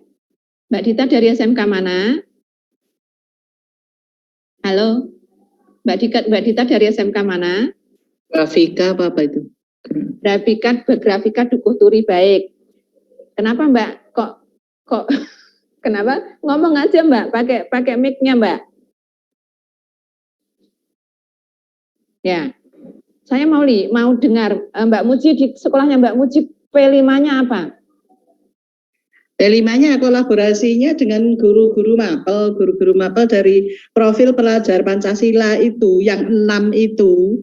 Mbak Dita dari SMK mana? Halo? Mbak Dita dari SMK mana? Grafika apa itu? Grafika Dukuh Turi, baik. Kenapa Mbak? Kok kenapa? Ngomong aja Mbak, pakai mic-nya Mbak. Ya. Saya mau dengar Mbak Muji, di sekolahnya Mbak Muji P5-nya apa? P5-nya kolaborasinya dengan guru-guru mapel dari profil pelajar Pancasila itu, yang 6 itu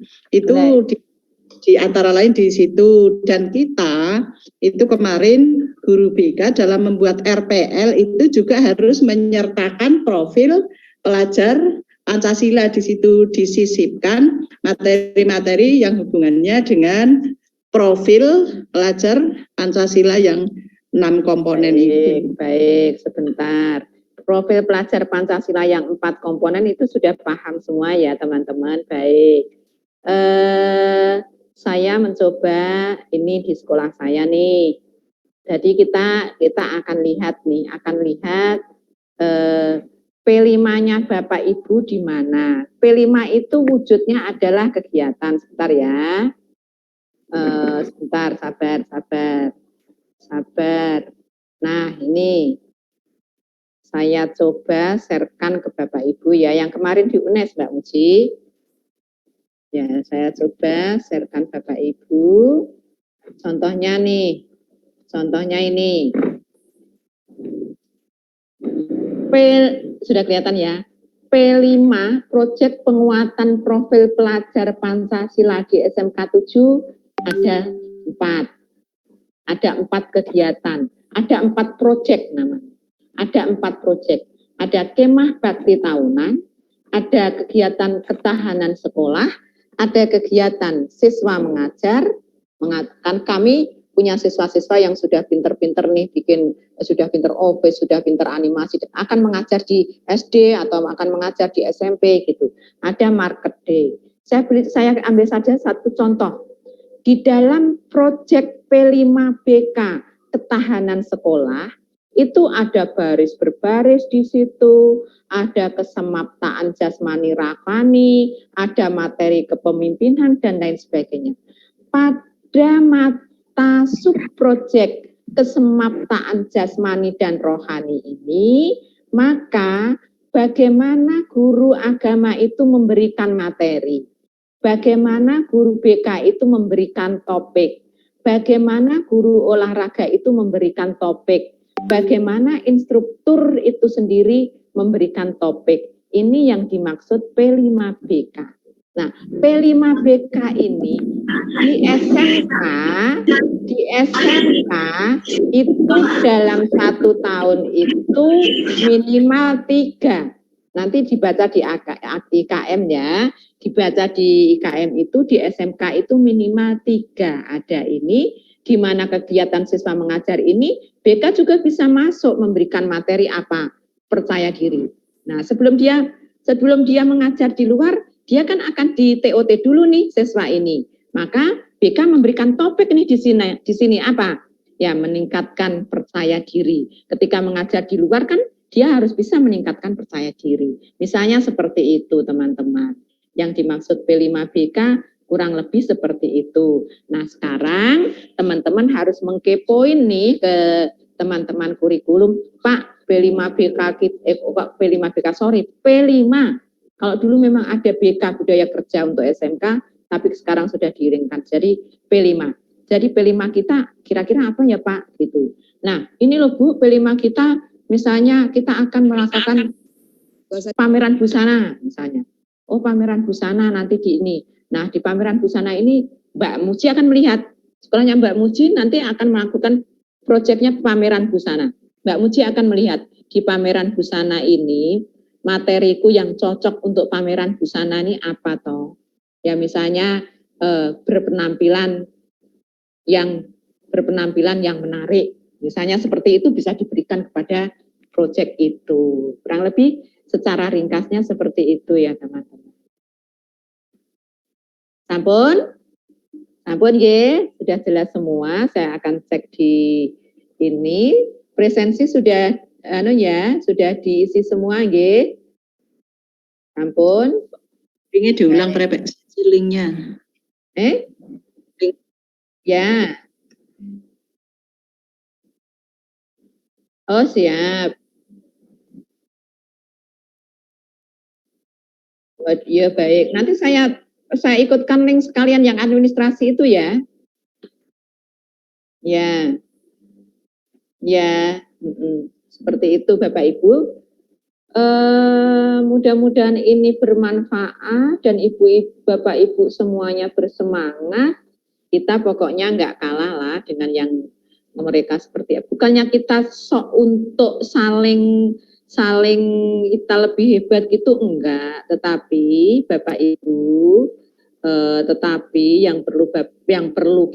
di antara lain di situ. Dan kita itu kemarin guru BK dalam membuat RPL itu juga harus menyertakan profil pelajar Pancasila. Di situ disisipkan materi-materi yang hubungannya dengan profil pelajar Pancasila yang 6 komponen itu. Baik, sebentar. Profil pelajar Pancasila yang 4 komponen itu sudah paham semua ya teman-teman. Baik. Saya mencoba ini di sekolah saya nih. Jadi kita akan lihat P5-nya Bapak Ibu di mana. P5 itu wujudnya adalah kegiatan. Sebentar ya. Sebentar, sabar. Nah, ini saya coba sharekan ke Bapak Ibu ya, yang kemarin di UNES Mbak Muji. Ya, saya coba sharekan Bapak Ibu. Contohnya ini. Sudah kelihatan ya. P5 Proyek Penguatan Profil Pelajar Pancasila di SMK 7 ada 4. Ada 4 kegiatan, ada 4 proyek namanya. Ada 4 proyek. Ada kemah bakti tahunan, ada kegiatan ketahanan sekolah, ada kegiatan siswa mengajar. Kan kami punya siswa-siswa yang sudah pinter-pinter nih, sudah pinter Office, sudah pinter animasi, akan mengajar di SD atau akan mengajar di SMP gitu. Ada market day. Saya ambil saja satu contoh. Di dalam proyek P5BK ketahanan sekolah, itu ada baris berbaris di situ, ada kesemaptaan jasmani rohani, ada materi kepemimpinan, dan lain sebagainya. Pada mata subprojek kesemaptaan jasmani dan rohani ini, maka bagaimana guru agama itu memberikan materi, bagaimana guru BK itu memberikan topik, bagaimana guru olahraga itu memberikan topik, bagaimana instruktur itu sendiri memberikan topik. Ini yang dimaksud P5BK. Nah, P5BK ini di SMK itu dalam 1 tahun itu minimal 3. Nanti dibaca di IKM ya, dibaca di IKM itu di SMK itu minimal 3. Ada ini, Gimana kegiatan siswa mengajar ini, BK juga bisa masuk memberikan materi apa? Percaya diri. Nah, sebelum dia mengajar di luar, dia kan akan di TOT dulu nih siswa ini. Maka BK memberikan topik nih di sini apa? Ya, meningkatkan percaya diri. Ketika mengajar di luar kan dia harus bisa meningkatkan percaya diri. Misalnya seperti itu, teman-teman. Yang dimaksud P5BK kurang lebih seperti itu. Nah, sekarang teman-teman harus mengkepoin nih ke teman-teman kurikulum, Pak, P5BK P5. Kalau dulu memang ada BK budaya kerja untuk SMK, tapi sekarang sudah diiringkan jadi P5. Jadi P5 kita kira-kira apa ya, Pak? Gitu. Nah, ini loh Bu, P5 kita misalnya kita akan melakukan pameran busana misalnya. Oh, pameran busana nanti di ini. Nah, di pameran busana ini Mbak Muji akan melihat, sekolahnya Mbak Muji nanti akan melakukan proyeknya pameran busana. Mbak Muji akan melihat di pameran busana ini, materiku yang cocok untuk pameran busana ini apa toh? Ya misalnya berpenampilan yang menarik. Misalnya seperti itu bisa diberikan kepada proyek itu. Kurang lebih secara ringkasnya seperti itu ya teman-teman. Sampun ya, sudah jelas semua. Saya akan cek di ini. Presensi sudah sudah diisi semua nggih. Sampun. Ini diulang presensi linknya. Ya. Oh, siap. Ya baik. Nanti saya ikutkan link sekalian yang administrasi itu ya. Ya. Ya, seperti itu Bapak Ibu. Mudah-mudahan ini bermanfaat dan Bapak Ibu semuanya bersemangat. Kita pokoknya nggak kalah lah dengan yang mereka seperti apa. Bukannya kita sok untuk saling kita lebih hebat gitu, enggak. Tetapi Bapak Ibu, tetapi yang perlu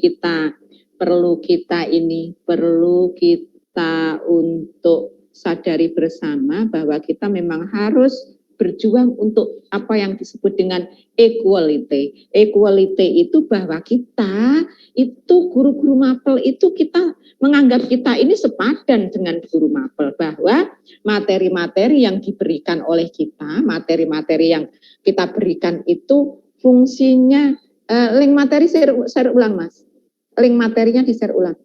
kita untuk sadari bersama bahwa kita memang harus berjuang untuk apa yang disebut dengan equality. Equality itu bahwa kita itu guru-guru mapel itu kita menganggap kita ini sepadan dengan guru mapel, bahwa materi-materi yang diberikan oleh kita, materi-materi yang kita berikan itu fungsinya link materi share ulang Mas. Link materinya di-share ulang.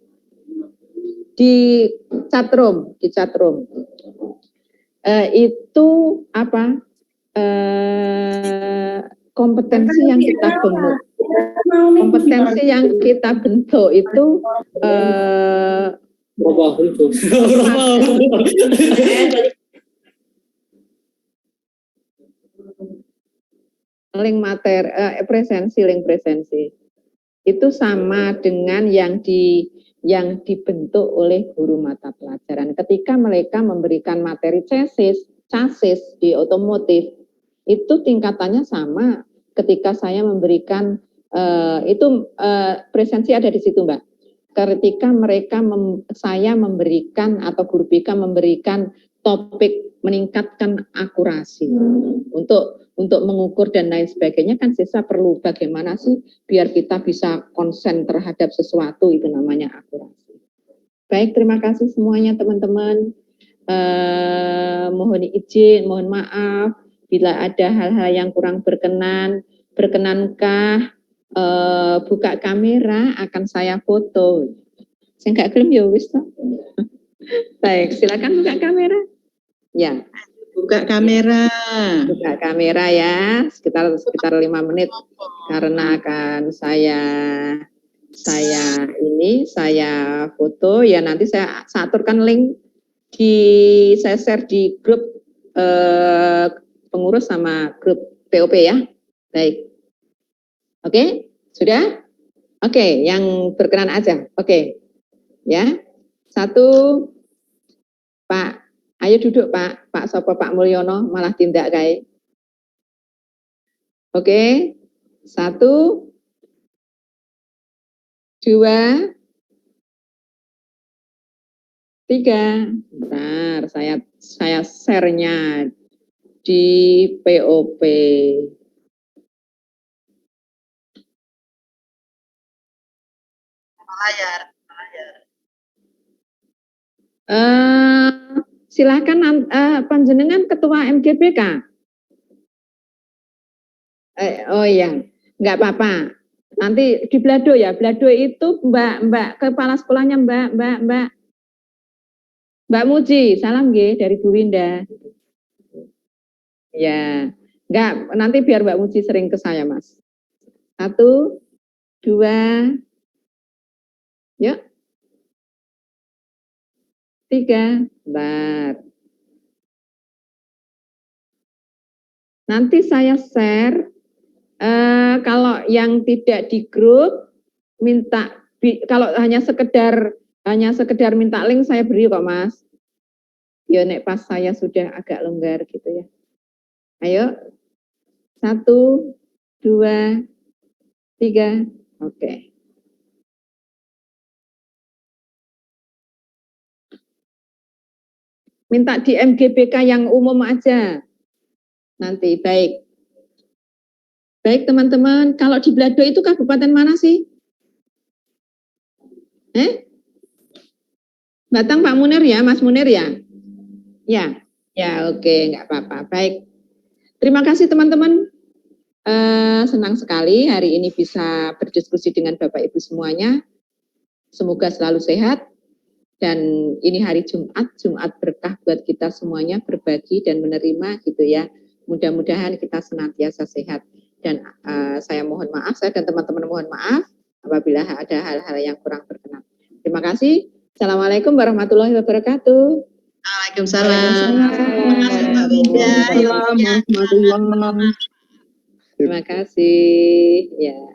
Di chatroom. Itu apa? Kompetensi yang kita bentuk. Kompetensi yang kita bentuk itu link materi link presensi. Itu sama dengan yang dibentuk oleh guru mata pelajaran. Ketika mereka memberikan materi chassis di otomotif, itu tingkatannya sama. Ketika saya memberikan presensi ada di situ Mbak. Ketika saya memberikan atau guru BK memberikan topik meningkatkan akurasi untuk mengukur dan lain sebagainya, kan siswa perlu bagaimana sih biar kita bisa konsen terhadap sesuatu, itu namanya akurasi. Baik, terima kasih semuanya teman-teman. Mohon izin, mohon maaf bila ada hal-hal yang kurang berkenan. Berkenankah buka kamera, akan saya foto. Saya nggak klaim ya wis toh. Baik, silakan buka kamera. Ya. Buka kamera. Buka kamera ya, sekitar 5 menit karena akan saya foto ya, nanti saya aturkan link saya share di grup pengurus sama grup POP ya. Baik. Oke, sudah? Oke, yang berkenan aja. Oke. Ya. 1 Pak, ayo duduk Pak Sopo Pak Mulyono malah tindak kayak. Oke. 1 2 3. Bentar, saya share-nya di POP. Silakan panjenengan ketua MGBK. Oh iya, nggak apa-apa. Nanti di Blado ya. Blado itu Mbak kepala sekolahnya Mbak Muji. Salam nggih dari Bu Winda. Ya, nggak, nanti biar Mbak Muji sering ke saya, Mas. 1, 2, yuk. 3, bentar. Nanti saya share, kalau yang tidak di grup, kalau hanya sekedar minta link saya beri kok, Mas. Ya, nek pas saya sudah agak longgar gitu ya. Ayo, 1, 2, 3, oke. Minta di MGBK yang umum aja. Nanti, baik. Baik teman-teman, kalau di Blado itu kabupaten mana sih? Batang Pak Munir ya, Mas Munir ya? Ya oke, nggak apa-apa. Baik. Terima kasih teman-teman. Senang sekali hari ini bisa berdiskusi dengan Bapak Ibu semuanya. Semoga selalu sehat. Dan ini hari Jumat berkah buat kita semuanya, berbagi dan menerima gitu ya. Mudah-mudahan kita senantiasa sehat. Dan saya mohon maaf, saya dan teman-teman mohon maaf apabila ada hal-hal yang kurang berkenan. Terima kasih. Assalamualaikum warahmatullahi wabarakatuh. Waalaikumsalam. Terima kasih Mbak Winda. Waalaikumsalam warahmatullahi wabarakatuh. Terima kasih. Ya.